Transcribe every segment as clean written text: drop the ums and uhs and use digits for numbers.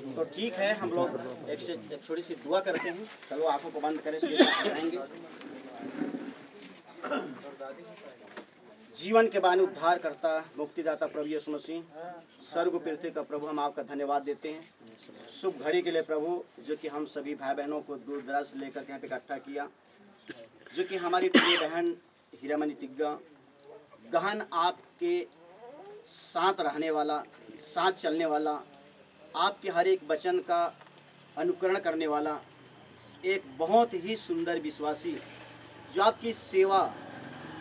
तो ठीक है, हम लोग एक छोटी सी दुआ करते हैं। चलो आंखों को बंद करें, जाएंगे। जीवन के बानी उद्धार करता मुक्तिदाता प्रभु यीशु मसीह, स्वर्ग पृथ्वी का प्रभु, हम आपका धन्यवाद देते हैं शुभ घड़ी के लिए प्रभु, जो कि हम सभी भाई बहनों को दूर दराज से लेकर के यहाँ पे इकट्ठा किया, जो कि हमारी प्रिय बहन हीरामणि तिग्गा गहन आपके साथ रहने वाला, साथ चलने वाला, आपके हर एक वचन का अनुकरण करने वाला एक बहुत ही सुंदर विश्वासी, जो आपकी सेवा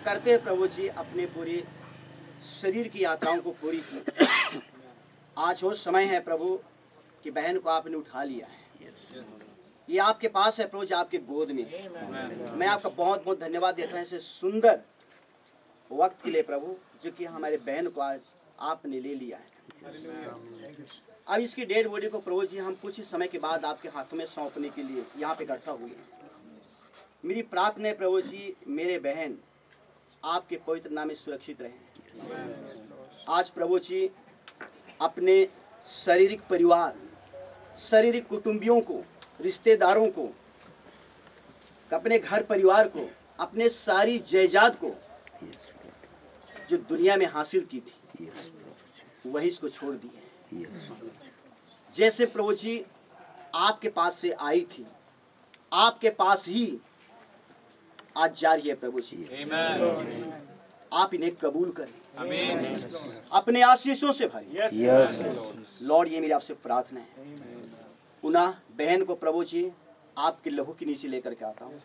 करते प्रभु जी अपने पूरे शरीर की यात्राओं को पूरी की। आज वो समय है प्रभु कि बहन को आपने उठा लिया है, ये आपके पास है प्रभु जी, आपके गोद में। मैं आपका बहुत बहुत धन्यवाद देता हूँ ऐसे सुंदर वक्त के लिए प्रभु, जो कि हमारे बहन को आज आपने ले लिया है। अब इसकी डेड बॉडी को प्रभु जी हम कुछ ही समय के बाद आपके हाथों में सौंपने के लिए यहाँ पे इकट्ठा हुए हैं। मेरी प्रार्थना है प्रभु जी, मेरे बहन आपके पवित्र नाम में सुरक्षित रहे। आज प्रभु जी अपने शारीरिक परिवार, शारीरिक कुटुंबियों को, रिश्तेदारों को, अपने घर परिवार को, अपने सारी जायदाद को जो दुनिया में हासिल की थी वही इसको छोड़ दी है। जैसे प्रभु जी आपके पास से आई थी, आपके पास ही आज जा रही है प्रभु जी। आप इन्हें कबूल करें, अपने आशीषों से भरें। लॉर्ड, ये मेरी आपसे प्रार्थना है। पुनः बहन को प्रभु जी आपके लहू के नीचे लेकर के आता हूँ।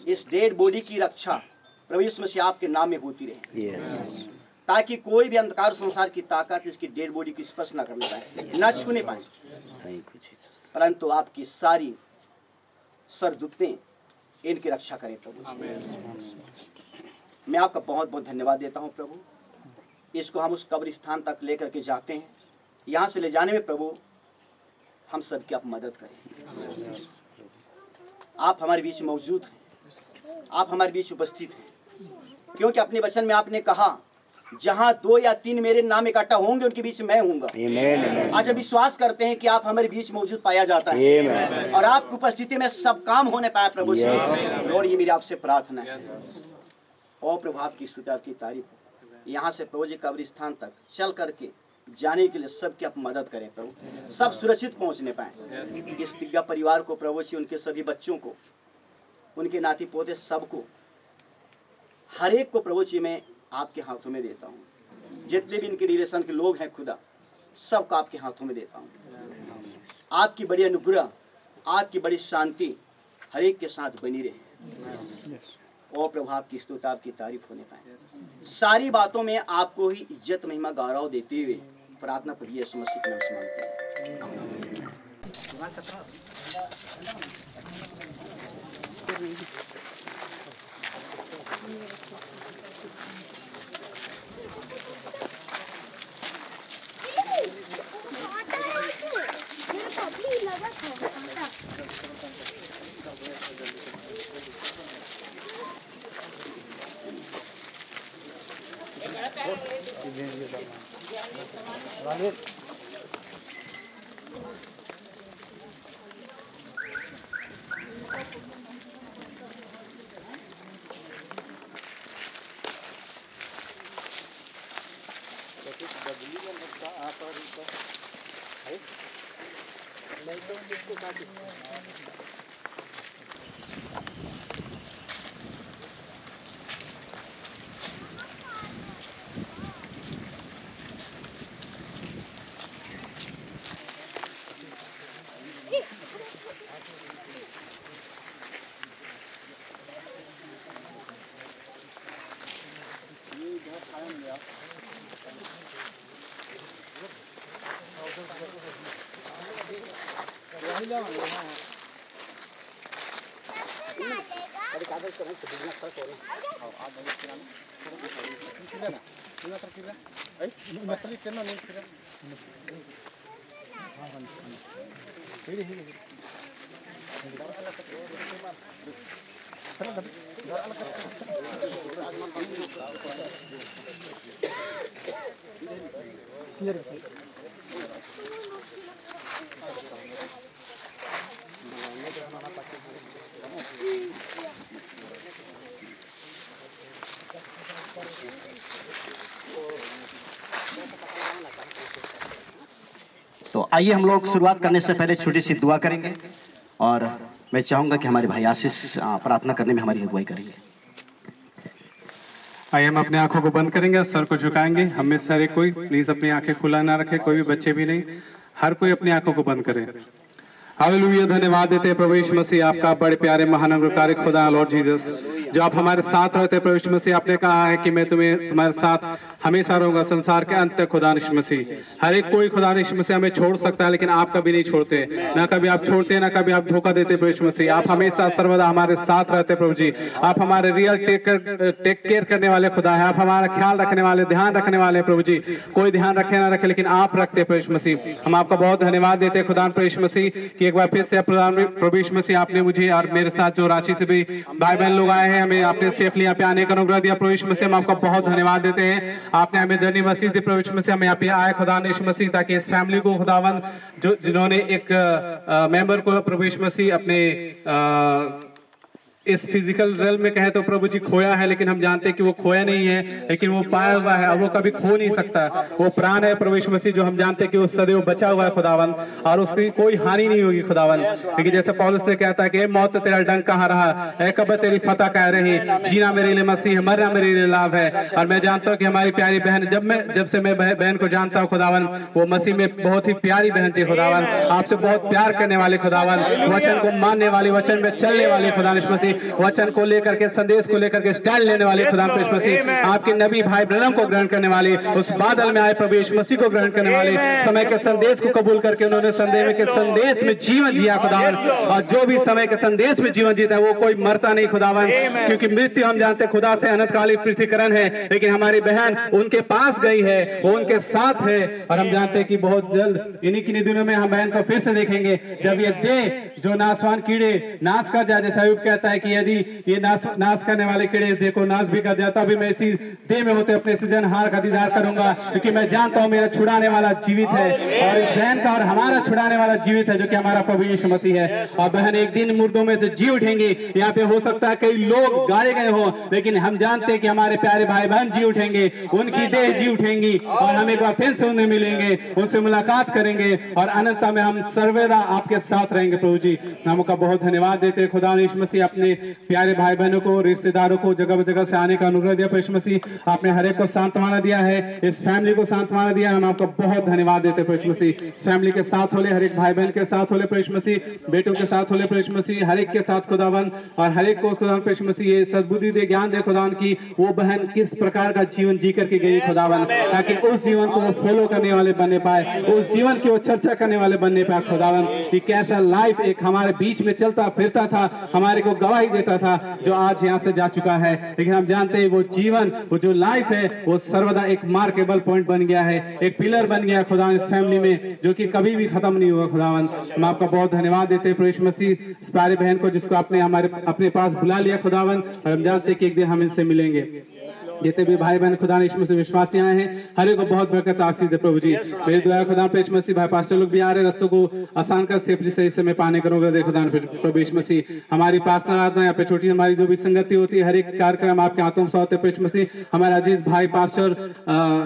इस डेड बॉडी की रक्षा प्रभु यीशु मसीह आपके नाम में होती रहे, ताकि कोई भी अंधकार संसार की ताकत इसकी डेड बॉडी को स्पर्श न करने पाए, न छूने पाए, परंतु आपकी सारी सरदूतें इनकी रक्षा करें प्रभु। मैं आपका बहुत बहुत धन्यवाद देता हूँ प्रभु। इसको हम उस कब्रिस्तान तक लेकर के जाते हैं, यहाँ से ले जाने में प्रभु हम सबकी आप मदद करें। आप हमारे बीच मौजूद हैं, आप हमारे बीच उपस्थित हैं, क्योंकि अपने वचन में आपने कहा जहाँ 2 या 3 मेरे नाम इकट्ठा होंगे उनके बीच मैं हूँगा। आज हम विश्वास करते हैं कि आप हमारे बीच मौजूद पाया जाता है और आपकी उपस्थिति में सब काम होने पाया प्रभु जी। लॉर्ड, ये मेरी आपसे प्रार्थना है। और प्रभु आपकी स्तुति, आपकी तारीफ हो। यहाँ से प्रभु जी कब्रिस्तान तक चल करके जाने के लिए सबकी आप मदद करें प्रभु, सब सुरक्षित पहुँचने पाए। इस तिग्गा परिवार को प्रभु जी, उनके सभी बच्चों को, उनके नाती पोते सबको, हर एक को प्रभु जी मैं आपके हाथों में देता हूँ। जितने भी इनके रिलेशन के लोग हैं खुदा, सबको आपके हाथों में देता हूँ। आपकी बड़ी अनुग्रह, आपकी बड़ी शांति हर एक के साथ बनी रहे और प्रभु आपकी स्तुति, आपकी तारीफ होने पाए। सारी बातों में आपको ही इज्जत, महिमा, गौरव देते हुए प्रार्थना प्रभु यीशु मसीह के नाम से मांगते हैं। तो आइए हम लोग शुरुआत करने से पहले छोटी सी दुआ करेंगे और मैं चाहूंगा कि हमारे भाई आशीष प्रार्थना करने में हमारी अगुवाई करेंगे। आइए हम अपनी आंखों को बंद करेंगे और सर को झुकाएंगे। हम में सारे कोई प्लीज अपनी आंखें खुला ना रखे, कोई भी बच्चे भी नहीं, हर कोई अपनी आंखों को बंद करे। हालेलुया, धन्यवाद देते हैं प्रभु यीशु मसीह आपका, बड़े प्यारे महानगरकारी खुदा लॉर्ड जीसस, जो आप हमारे साथ रहते हैं प्रभु यीशु मसीह। आपने कहा है कि मैं तुम्हारे साथ हमेशा रहूंगा संसार के अंत तक खुदा यीशु मसीह। हर एक कोई खुदा यीशु मसीह हमें छोड़ सकता है, लेकिन आप कभी नहीं छोड़ते, ना कभी आप छोड़ते, ना कभी आप धोखा देते प्रभु यीशु मसीह। आप हमेशा सर्वदा हमारे साथ रहते प्रभु जी। आप हमारे रियल टेक केयर करने वाले खुदा है। आप हमारा ख्याल रखने वाले, ध्यान रखने वाले प्रभु जी। कोई ध्यान रखे ना रखे, लेकिन आप रखते प्रभु यीशु मसीह। हम आपका बहुत धन्यवाद देते हैं खुदा प्रभु यीशु मसीह कि एक बार फिर से प्रभु यीशु मसीह आपने मुझे और मेरे साथ जो रांची से भी भाई बहन लोग आए हैं, हमें आपने सेफली यहाँ पे आने का अनुग्रह दिया प्रभु यीशु मसीह। हम आपका बहुत धन्यवाद देते हैं। आपने हमें जर्नी मसीह दी प्रभु यीशु मसीह, हम यहाँ पे आए खुदा यीशु मसीह, ताकि इस फैमिली को खुदावंद जो जिन्होंने एक मेंबर को प्रभु यीशु मसीह अपने इस फिजिकल रेल में कहे तो प्रभु जी खोया है, लेकिन हम जानते हैं कि वो खोया नहीं है, लेकिन वो पाया हुआ है और वो कभी खो नहीं सकता। वो प्राण है प्रभु यीशु मसीह, जो हम जानते हैं कि वो सदैव बचा हुआ है खुदावन, और उसकी कोई हानि नहीं होगी खुदावन। लेकिन जैसे पौलुस से कहता है कि मौत तेरा डंक कहाँ रहा, ऐ कब्र तेरी फतह कह रही, जीना मेरे लिए मसीह, मरना मेरे लिए लाभ है। और मैं जानता हूँ कि हमारी प्यारी बहन, जब से मैं बहन को जानता हूँ खुदावन, वो मसीह में बहुत ही प्यारी बहन थी खुदावन, आपसे बहुत प्यार करने वाले खुदावन, वचन को मानने वाली, वचन में चलने वाले खुदा यीशु मसीह, वचन को लेकर के, संदेश को लेकर के स्टैंड लेने वाले खुदा यीशु मसीह, आपके नबी भाई ब्रनम को ग्रहण करने वाले, उस बादल में आए प्रभु यीशु मसीह को ग्रहण करने वाले, समय के संदेश को कबूल करके उन्होंने संदेश में जीवन जिया खुदावन। और जो भी समय के संदेश में जीवन जीता है वो कोई मरता नहीं खुदावन, क्योंकि मृत्यु हम जानते हैं खुदा से अनंतकालिक पृथ्वीकरण है, लेकिन हमारी बहन उनके पास गई है, वो उनके साथ है। और हम जानते हैं कि बहुत जल्द इन्हीं किन्हीं दिनों में हम बहन को फिर से देखेंगे, जब ये देह जो नासवान कीड़े नाश कर जाए, जैसा अय्यूब कहता है कि यदि ये नाश करने वाले कीड़े देखो नाश भी कर जाता, अभी मैं इसी देह में होते अपने सृजनहार का दीदार करूंगा, क्योंकि मैं जानता हूं मेरा छुड़ाने वाला जीवित है, और इस बहन का और हमारा छुड़ाने वाला जीवित है, जो कि हमारा प्रभु यीशु मसीह है। और बहन एक दिन मुर्दों में से जी उठेंगी। यहाँ पे हो सकता है कई लोग गाड़े गए हो, लेकिन हम जानते हैं कि हमारे प्यारे भाई बहन जी उठेंगे, उनकी देह जी उठेंगी, और हम एक बार फिर से उन्हें मिलेंगे, उनसे मुलाकात करेंगे, और अनंतता में हम सर्वदा आपके साथ रहेंगे प्रभु जी। हम आपका बहुत धन्यवाद देते हैं खुदा यीशु मसीह, अपने प्यारे भाई बहनों को, रिश्तेदारों को जगह जगह से आने का अनुग्रह दिया प्रभु मसीह। आपने हर एक को सांत्वना दिया है, इस फैमिली को सांत्वना दिया है। हम आपको बहुत धन्यवाद देते हैं प्रभु मसीह। फैमिली के साथ होले, हर एक भाई बहन के साथ होले प्रभु मसीह, बेटों के साथ होले प्रभु मसीह, हर एक के साथ खुदावन, और हर एक को खुदावन प्रभु मसीह ये सद्बुद्धि दे, ज्ञान दे खुदावन की वो बहन किस प्रकार का जीवन जी करके गई खुदावन, ताकि उस जीवन को वो फॉलो करने वाले बनने पाए, उस जीवन की वो चर्चा करने वाले बनने पाए खुदावन, कि कैसा लाइफ एक हमारे बीच में चलता फिरता था, हमारे को गवाही देता था, जो आज यहाँ से जा चुका है। लेकिन हम जानते हैं वो जीवन, वो जो लाइफ है, वो सर्वदा एक मार्केबल पॉइंट बन गया है, एक पिलर बन गया खुदा इस फैमिली में, जो कि कभी भी खत्म नहीं होगा खुदावन। हम आपका बहुत धन्यवाद देते हैं प्रभु मसीह, इस प्यारे बहन को जिसको आपने हमारे अपने पास बुला लिया खुदावन, और हम जानते हैं कि एक दिन हम इनसे मिलेंगे। जितने भी भाई बहन खुदा यीशु मसीह विश्वासी आए हैं, हर एक को बहुत बरकत आशीष दे प्रभु जी। मेरी दुआ खुदा यीशु मसीह, भाई पास्टर लोग भी आ रहे, रस्तों को आसान कर सेफली सही समय पाने करोगे दे खुदा प्रभु यीशु मसीह। हमारी प्रार्थना आराधना यहाँ पे छोटी हमारी जो भी संगति होती है, हर एक कार्यक्रम आपके हाथों में सौंपते प्रभु यीशु मसीह। हमारे अजीज भाई पास्टर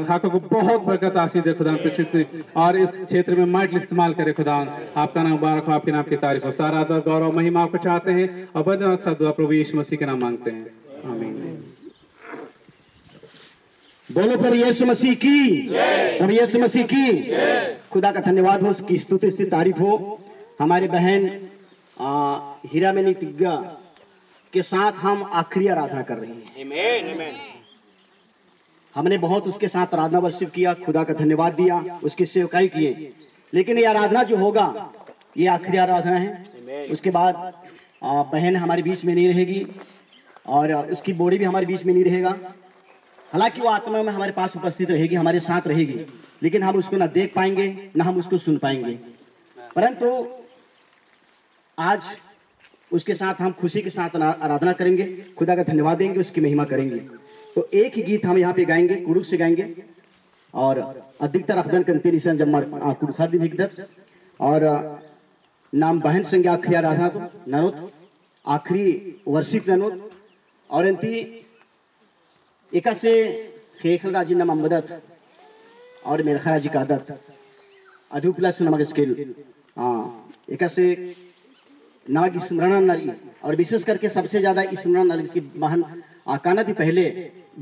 खाको को बहुत बरकत आशीष दे खुदा प्रभु मसीह, और इस क्षेत्र में माइटली इस्तेमाल करे खुदा। आपका नाम मुबारक हो, आपके नाम की तारीफ हो। सारा आदर गौरव महिमा आपको चाहते हैं, और बद दुआ प्रभु यीशु मसीह के नाम मांगते हैं, आमीन। बोलो प्रभु यीशु मसीह की, प्रभु यीशु मसीह की। खुदा का धन्यवाद हो, उसकी स्तुति स्तुति तारीफ हो। हमारी बहन हीरामणि तिग्गा के साथ हम आखिरी आराधना कर रहे हैं। आमीन, आमीन। हमने बहुत उसके साथ आराधना वर्षिप किया, खुदा का धन्यवाद दिया, उसकी सेवकाई किए, लेकिन ये आराधना जो होगा ये आखिरी आराधना है। उसके बाद बहन हमारे बीच में नहीं रहेगी, और उसकी बॉडी भी हमारे बीच में नहीं रहेगा। हालांकि वो आत्मा में हमारे पास उपस्थित रहेगी, हमारे साथ रहेगी, लेकिन हम उसको ना देख पाएंगे ना हम उसको सुन पाएंगे। परंतु आज उसके साथ हम खुशी के साथ आराधना करेंगे, खुदा का धन्यवाद देंगे, उसकी महिमा करेंगे। तो एक ही गीत हम यहाँ पे गाएंगे, कुरुख से गाएंगे, और अधिकतर अखदन करते जब कुरुखादी और नाम बहन संज्ञा आखिरी राधा तो ननोत आखिरी वर्षिक ननोत और इंती एका से खेखल राजी नाम अमदत और मेरखा राजी का आदत अधुपला सुनमग स्किल एका से नाग स्मरण नारी और विशेष करके सबसे ज्यादा स्मरण नारी की बहन आकाना थी पहले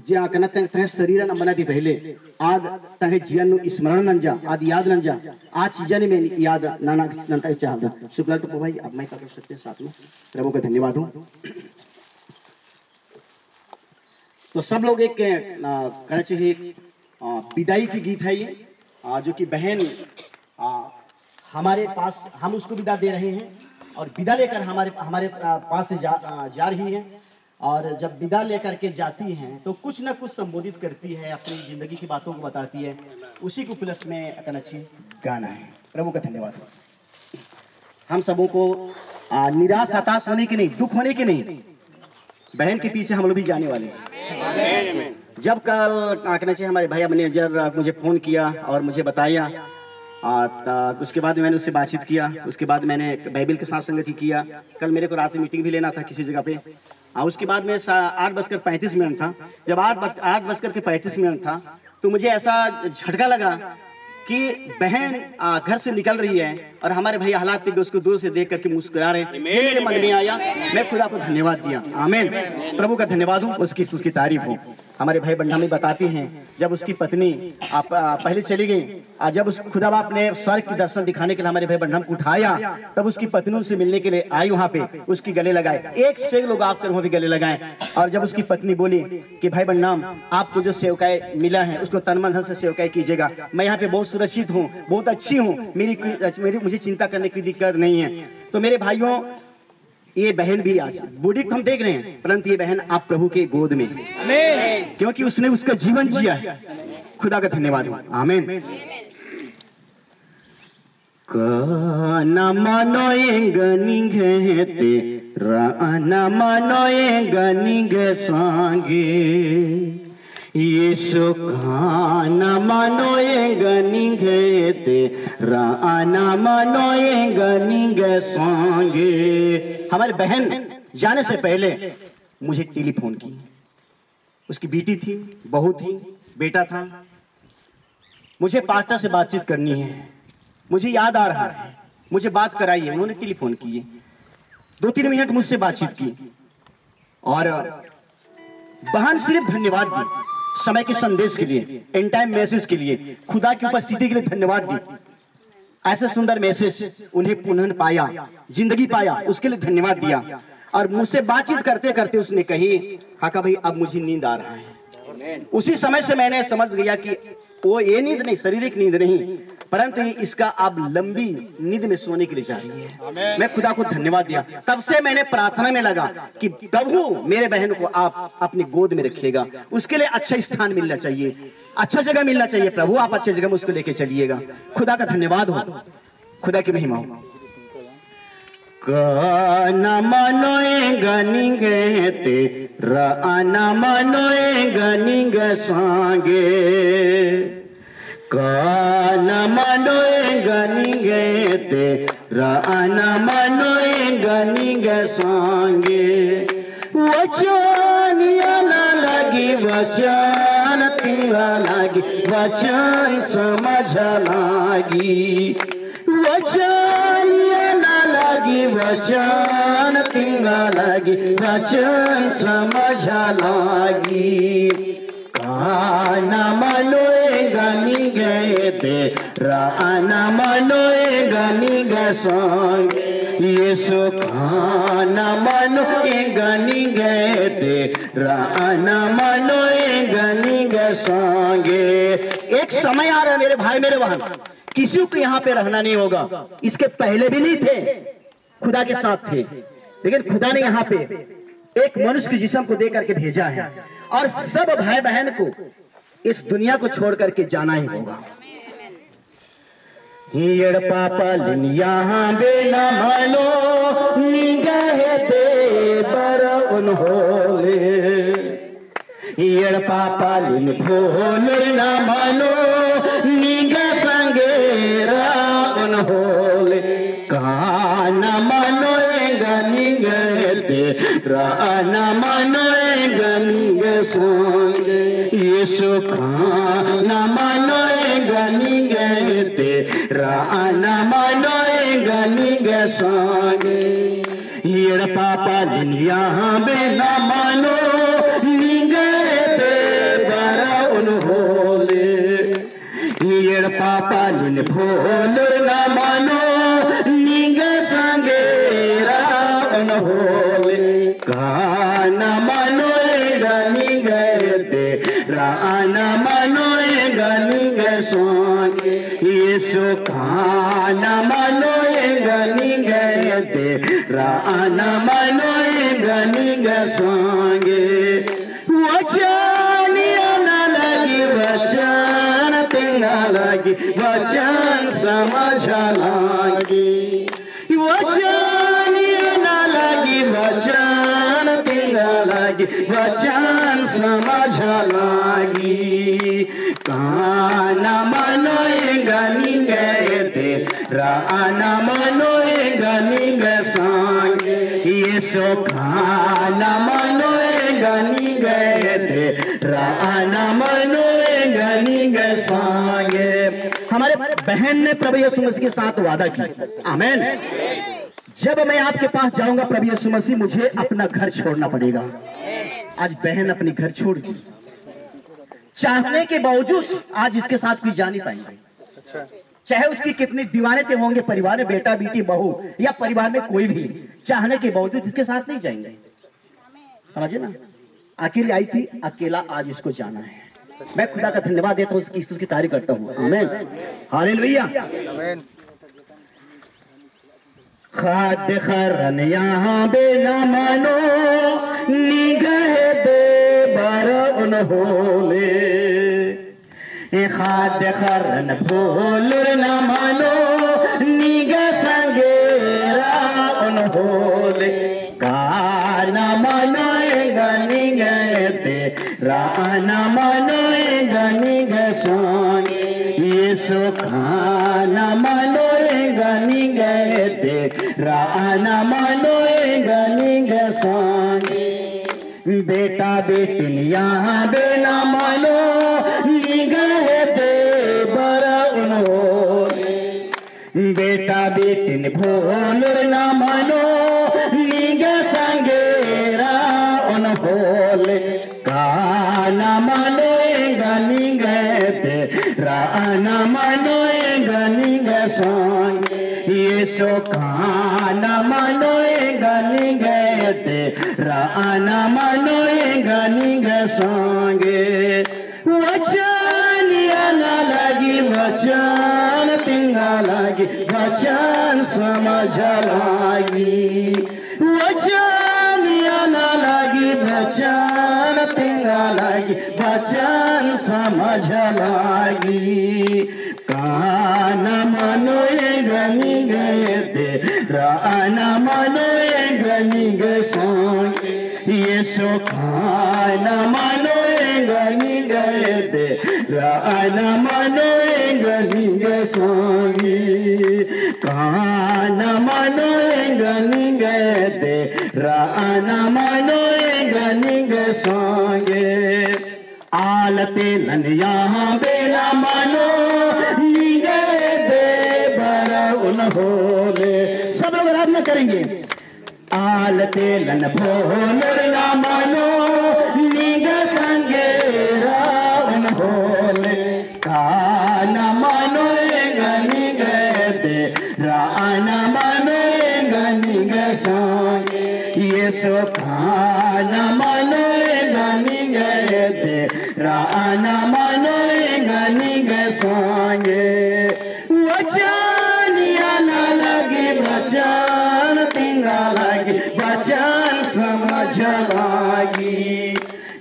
जे आकाना तंग शरीर न बना थी पहले आद तंग जीवन स्मरण नंजा आद याद नंजा आज चीजें में याद नाना नंता चाहता शुक्ला तो भाई अब मैं कर सकते हैं साथ में प्रभु का धन्यवाद हूँ। तो सब लोग एक कहना चाहिए विदाई की गीत है ये जो कि बहन हमारे पास हम उसको विदा दे रहे हैं और विदा लेकर हमारे पास से जा रही है और जब विदा लेकर के जाती हैं तो कुछ ना कुछ संबोधित करती है, अपनी जिंदगी की बातों को बताती है। उसी को प्लस में कनची गाना है। प्रभु का धन्यवाद। हम सबों को निराश हताश होने की नहीं, दुख होने की नहीं, बहन के पीछे हम लोग भी जाने वाले हैं। जब कल कहना चाहिए हमारे भैया मैनेजर मुझे फोन किया और मुझे बताया उसके बाद मैंने उससे बातचीत किया, उसके बाद मैंने बाइबल के साथ संगति किया। कल मेरे को रात में मीटिंग भी लेना था किसी जगह पे उसके बाद में 8:35 था। जब 8:35 था तो मुझे ऐसा झटका लगा कि बहन घर से निकल रही है और हमारे भैया हालात पे उसको दूर से देख करके मुस्कुरा रहे हैं। मेरे मन में आया, मैं खुदा को धन्यवाद दिया। आमीन। प्रभु का धन्यवाद हो, उसकी तारीफ हो। हमारे भाई बंडा में बताते हैं जब उसकी पत्नी पहले चली गई, जब उस खुदा बाप ने स्वर्ग की दर्शन दिखाने के लिए हमारे भाई बंडा को उठाया, तब उसकी पत्नी उनसे मिलने के लिए आई, वहां पे उसकी गले लगाए। एक से लोग आकर वहां पे गले लगाए और जब उसकी पत्नी बोली कि भाई बंडाम आपको जो सेवकाई मिला है उसको तन मन धन से सेवकाई कीजिएगा, मैं यहाँ पे बहुत सुरक्षित हूँ, बहुत अच्छी हूँ, मेरी मुझे चिंता करने की दिक्कत नहीं है। तो मेरे भाइयों, ये बहन भी आज बूढ़ी हम देख रहे हैं, परंतु ये बहन आप प्रभु के गोद में है, क्योंकि उसने उसका जीवन जिया है। खुदा का धन्यवाद हो। आमीन। यीशु खाना मनोएगा निगे तेरा आना मनोएगा निगे संगे। हमारी बहन जाने से पहले मुझे टेलीफोन की, उसकी बेटी थी, बहू थी, बेटा था, मुझे पास्टर से बातचीत करनी है, मुझे याद आ रहा है, मुझे बात कराइए। उन्होंने टेलीफोन किए, 2-3 मिनट मुझसे बातचीत की और बहन सिर्फ धन्यवाद दी, समय के संदेश के लिए, एंड टाइम मैसेज के लिए, खुदा की उपस्थिति के लिए धन्यवाद दी। ऐसे सुंदर मैसेज उन्हें पुनः पाया, जिंदगी पाया, उसके लिए धन्यवाद दिया। और मुझसे बातचीत करते करते उसने कही, काका भाई अब मुझे नींद आ रहा है। उसी समय से मैंने समझ गया कि वो ये नींद नहीं, शारीरिक नींद नहीं, परंतु इसका अब लंबी नींद में सोने के लिए जा रही है। मैं खुदा को धन्यवाद दिया। तब से मैंने प्रार्थना में लगा कि प्रभु मेरे बहन को आप अपनी गोद में रखिएगा, उसके लिए अच्छा स्थान मिलना चाहिए, अच्छा जगह मिलना चाहिए। प्रभु आप अच्छे जगह में उसको लेके चलिएगा। खुदा का धन्यवाद हो, खुदा की महिमा हो। काना मनोए गनिगे तेरा आना मनोए गनिगे सांगे। काना मनोए गनिगे तेरा आना मनोए गनिगे सांगे। वचन याला लगी, वचन तिंगा लगी, वचन समझ लागी, वचन याला लगी, वचन तिंगा लगी, वचन समझ लागी। काना मनोए गनी गए तेरा आना मनोए गनी गए संगे। यीशु खाना मनोए गनी गए तेरा आना मनोए गनी गए संगे। एक समय आ रहा है मेरे भाई मेरे बहन, किसी को यहाँ पे रहना नहीं होगा। इसके पहले भी नहीं थे, खुदा के साथ थे, लेकिन खुदा ने यहाँ पे एक मनुष्य के जिस्म को दे करके भेजा है और सब भाई बहन को इस दुनिया को छोड़ करके जाना ही होगा। हियर पापा लिन यहाँ बेना मनो निगाहे दे बर उन्होले। हियर पापा लिन खोल ना मनो निगा संगेरा उन्होले। राना मनोए गनी गे संगे यीशु खाना मनोए गनी गे ते राना मनोए गनी गे संगे येड़ पापा लिनिया बेना मनो निगे ते बरा उन्होले येड़ पापा लिन भोल ना मनो निगे संगे रा उन्होले गाना मनोए गनी गए ते राना मनोए गनी गे संगे यीशु खाना मनोए गनी गए ते राना मनोए गनी गे संगे वचन ना लगी वचन तिंगा लगी वचन समझ लागी वचन ना लगी वचन तिंगा लगी वचन समझ लागी काना मनोए गनी गए ते राना मनोए गनी गे संगे यीशु खाना मनोए गनी गए ते राना मनोए गनी गे संगे। हमारे बहन ने प्रभु यीशु मसीह के साथ वादा किया, आमीन। जब मैं आपके पास जाऊंगा प्रभु यीशु मसीह मुझे अपना घर छोड़ना पड़ेगा। आज बहन अपनी घर छोड़ दी, चाहने के बावजूद आज इसके साथ कोई जा नहीं पाएंगे। चाहे उसकी कितनी दीवाने होंगे परिवार में, बेटा बेटी बहू या परिवार में कोई भी, चाहने के बावजूद इसके साथ नहीं जाएंगे। समझे ना, अकेली आई थी, अकेला आज इसको जाना है। मैं खुदा का धन्यवाद देता हूँ, उसकी तारीफ करता हूँ, आमीन, हालेलुया। खाद खरन यहाँ बेना मनो निगह दे बर उन्होले खाद खरन भोल न मनो निगह संगेरा उन्होले काना मनोए गनी गए ते राना मनोए गनी गे संगे यीशु खाना मनोए गनी गए ते राना मनोए गनी गे संगे बेटा बेटिन यहाँ बेना मनो निगह दे बरा उन्होले बेटा बेटिन भोल न मनो निगह संगेरा उन्होले काना मनोए गनी गए ते राना मनोए गनी गे संगे यीशु काना मनोए गनी गए ते राना मनोए गनी गे संगे वचन ना लगी वचन तिंगा लगी वचन समझ लागी वचन ना लगी वचन तिंगा लगी वचन समझ लागी काना मनोए गनी गए ते राना मनोए गनी गे संगे यीशु खाना मनोए गनी गए ते राना मनोए गनी गे संगे काना मनोए गनी गए ते राना मनोए गनी गे संगे आलते लन यहाँ बेला मनो निगे दे बरा उन्होले। सब लोग आराधना करेंगे। आलते लन भोल ना मनो निगे संगेरा उन्होले काना मनोए गनी गए ते राना मनोए गनी गे संगे यीशु खाना मनोए गनी गए ते राना मनोए गनी गे संगे वचन ना लगी वचन तिंगा लगी वचन समझ लागी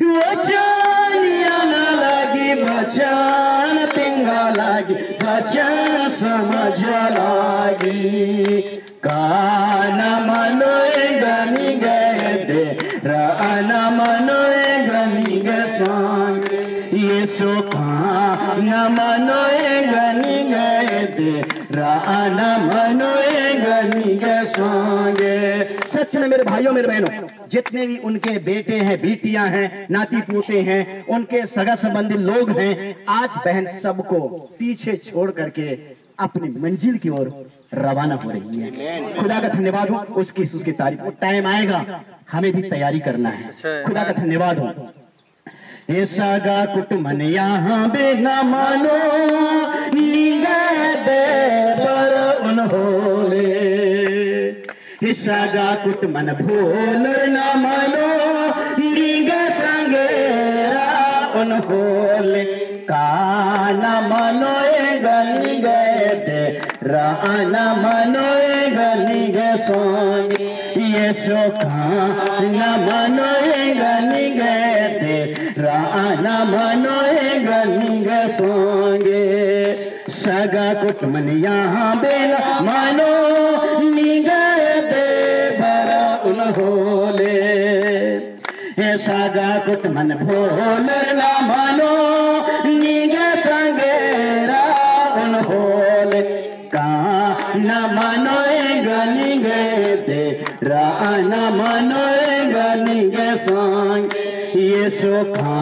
वचन ना लगी वचन तिंगा लगी वचन समझ लागी काना मनोए गनी गए ते राना मनोए गनी गे संगे यीशु खाना मनोए गनी गए ते राना मनोए गनी गे संगे। सच में मेरे भाइयों मेरे बहनों, जितने भी उनके बेटे हैं, बेटियां हैं, नाती पोते हैं, उनके सगा संबंधी लोग हैं, आज बहन सबको पीछे छोड़ करके अपनी मंजिल की ओर रवाना हो रही है। खुदा का धन्यवाद हो, उसकी तारीफ। वो टाइम आएगा हमें भी तैयारी करना है। खुदा का धन्यवाद हो। ये सगा कुटुंबन यहाँ बे न मानो निगाह दे पर उन्होंने, ये सगा कुटुंबन भूल न मानो निगाह संगेरा उन्होंने, काना मनोए गनी गए दे राना मनोए गनी गए सोनी, ये सोखाना मनोए गनी गए दे राना मनोए गनी गए सोंगे, सगा कुटुंबन यहाँ बेला मानो निगाह दे बरा उन्होले, ये सगा कुटुंबन भोल ना मानो निगाह संगेरा उन्होले, कहाँ न मनोए गनी गए दे राना मनोए गनी गए सोंगे, ये सोखा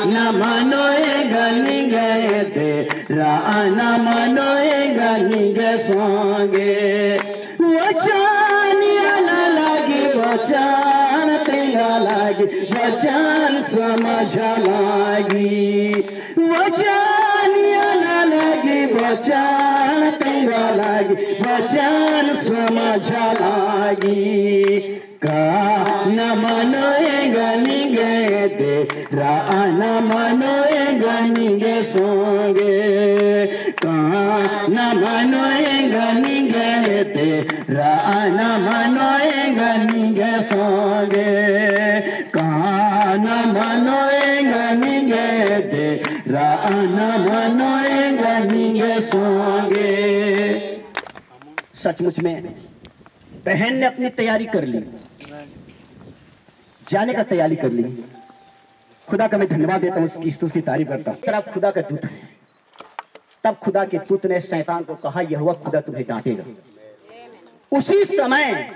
न मनोए गनी गए दे राना मनोए गनी गए सोंगे, वचनिया न लगी वचन तेरा लगी वचन समझ लागी, वचनिया न लगी वचन तेरा लगी वचन समझ लागी, का न मनोए गनी गए दे राना मनोए गनी गए सोंगे, का न मनोए गनी गए दे राना मनोए गनी गए सोंगे, का न मनोए गनी गए दे राना मनोए गनी गए सोंगे। सचमुच में बहन ने अपनी तैयारी कर ली, जाने का तैयारी कर ली। खुदा का मैं धन्यवाद देता हूँ, उसकी तारीफ करता हूँ। तब खुदा का दूत है, तब खुदा के दूत ने शैतान को कहा यहोवा खुदा तुम्हें डांटेगा। उसी समय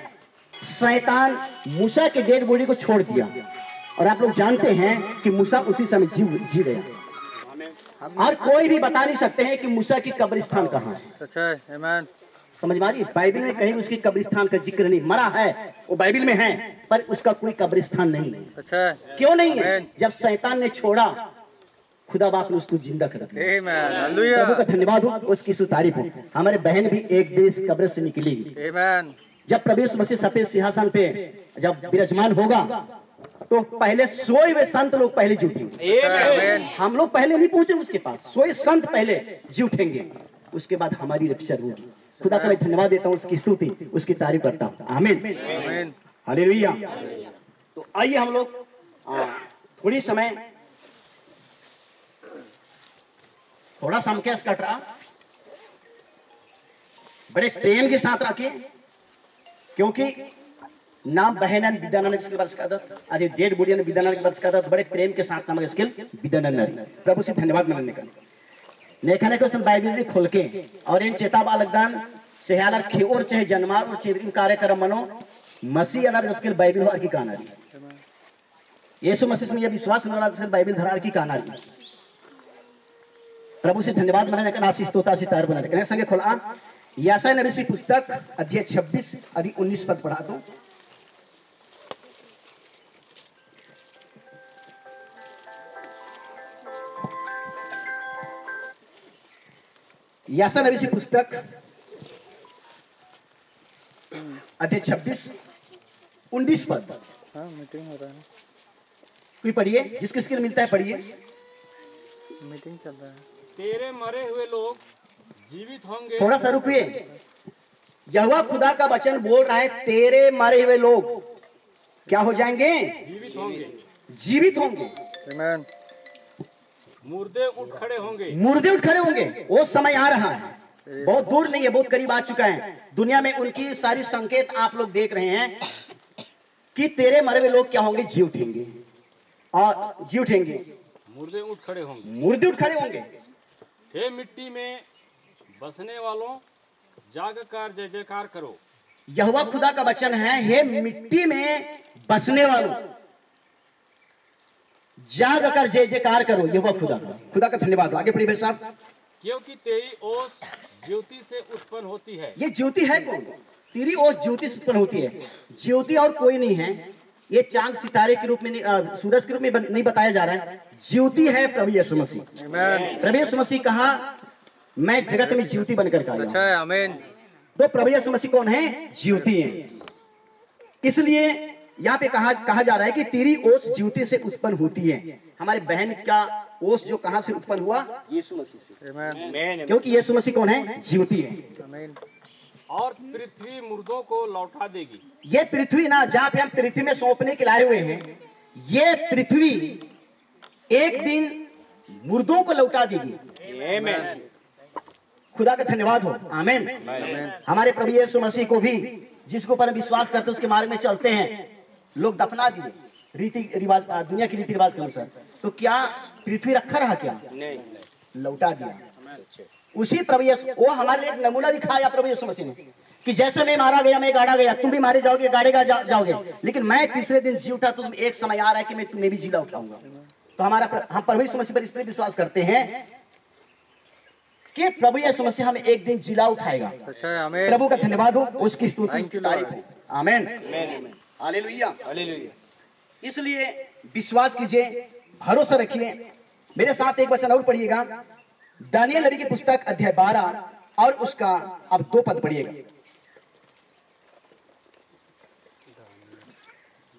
शैतान मूसा के डेड बॉडी को छोड़ दिया, और आप लोग जानते हैं कि मूसा उसी समय जी गया। और कोई भी बता नहीं सकते हैं कि मूसा की कब्रिस्तान कहाँ है। समझ मारिए, बाइबल में कहीं उसकी कब्रिस्तान का जिक्र नहीं, मरा है वो बाइबल में है, पर उसका कोई कब्रिस्तान नहीं है। क्यों नहीं है? जब शैतान ने छोड़ा, खुदा बाप ने उसको जिंदा कर दिया। प्रभु का धन्यवाद हो, उसकी तारीफ हो। हमारे बहन भी एक देश कब्र से निकलेगी। जब प्रभु यीशु मसीह सफेद सिंहासन पे जब विराजमान होगा, तो पहले सोए हुए संत लोग पहले जी उठेंगे। हम लोग पहले नहीं पहुंचे उसके पास, सोए संत पहले जी उठेंगे, उसके बाद हमारी रक्षा होगी। खुदा का मैं धन्यवाद देता हूँ, उसकी स्तुति उसकी तारीफ करता हूँ। आमीन, हालेलुया। तो आइए हम लोग थोड़ी समय, थोड़ा सा हमके कट रहा, बड़े प्रेम के साथ रखे, क्योंकि नाम बहनन विद्यानंद इसके वर्ष का था, आज डेढ़ बुढ़िया विद्यानंद के वर्ष का था, तो बड़े प्रेम के साथ नाम स्किल विद्यानंद। प्रभु से धन्यवाद मानने का लेखन को बाइबल भी खोल के और इन चेता बालकदान चेहरा खेर चाहे जन्मार और चेदरिन कार्यक्रम मनो मसीह अनार स्किल बाइबल हो की कानारी यीशु मसीह में यह विश्वास बाइबल धरार की कानारी। प्रभु से धन्यवाद मानने का आशीष तोता सितार बनाने का संगे खोला यासा नबी की पुस्तक अध्याय 26 अधि 19 पद पढ़ा दो। यासा नबी की पुस्तक अध्याय 26 19 पद। मीटिंग हो रहा है, कोई पढ़िए, जिस किसके लिए मिलता है पढ़िए। मीटिंग चल रहा है। तेरे मरे हुए लोग जीवित होंगे। थोड़ा सा रुकिए, यहोवा खुदा का वचन बोल रहा है तेरे मरे हुए लोग क्या हो जाएंगे? जीवित होंगे। जीवित होंगे। आमीन। मुर्दे उठ खड़े होंगे। मुर्दे उठ खड़े होंगे। वो समय आ रहा है, बहुत दूर नहीं है, बहुत करीब आ चुका है। दुनिया में उनकी सारी संकेत आप लोग देख रहे हैं कि तेरे मरे हुए लोग क्या होंगे? जी उठेंगे और जी उठेंगे, मुर्दे उठ खड़े होंगे। मुर्दे उठ खड़े होंगे। हे मिट्टी में बसने वालों जाग कर जय जयकार करो। यहोवा खुदा का वचन है, हे मिट्टी में बसने वालों, जाग कर जय जयकार करो यहोवा खुदा का धन्यवाद हो। आगे पढ़िए भाई साहब। क्योंकि तेरी ओस ज्योति से उत्पन्न होती है। ये ज्योति है कौन? तेरी ओस ज्योति से उत्पन्न होती है। ज्योति और कोई नहीं है, ये चांद सितारे के रूप में सूरज के रूप में नहीं बताया जा रहा है। ज्योति है प्रभु यीशु मसीह। प्रभु यीशु मसीह कहा मैं जगत में ज्योति बनकर आया। आमीन। तो प्रभु यीशु मसीह कौन है? ज्योति है। इसलिए यहाँ पे कहा जा रहा है कि तेरी ओस ज्योति से उत्पन्न होती है। हमारे बहन का ओस जो कहां से उत्पन्न हुआ? यीशु मसीह से। क्योंकि यीशु मसीह कौन है? ज्योति है। आमीन। और पृथ्वी मुर्दों को लौटा देगी। ये पृथ्वी ना, जहाँ पे हम पृथ्वी में सौंपने के लाए हुए हैं, ये पृथ्वी एक दिन मुर्दों को लौटा देगी। खुदा का धन्यवाद हो। आमीन। हमारे प्रभु यीशु मसीह को भी जिसके ऊपर विश्वास करते उसके मार्ग में चलते हैं, लोग दफना दिए रीति रिवाज, दुनिया की रीति रिवाज के अनुसार। तो क्या पृथ्वी रखा रहा? क्या नहीं, लौटा दिया। उसी प्रभु यीशु, वो हमारे लिए एक नमूना दिखाया प्रभु यीशु मसीह ने कि जैसे मैं मारा गया, मैं गाड़ा गया, तुम भी मारे जाओगे, गाड़ेगा जाओगे, लेकिन मैं तीसरे दिन जी उठा। तो तुम एक समय आ रहा है कि मैं तुम्हें भी जिला उठाऊंगा। तो हम प्रभु यीशु मसीह पर इसलिए विश्वास करते हैं कि प्रभु यीशु मसीह हमें एक दिन जिला उठाएगा। प्रभु का धन्यवाद हो, उसकी स्तुति, उसकी तारीफ हो। आमीन। Hallelujah, hallelujah. इसलिए विश्वास कीजिए, भरोसा रखिए। मेरे साथ एक वचन और पढ़िएगा, दानियेल नबी की पुस्तक अध्याय 12 और उसका अब 2 पद पढ़िएगा।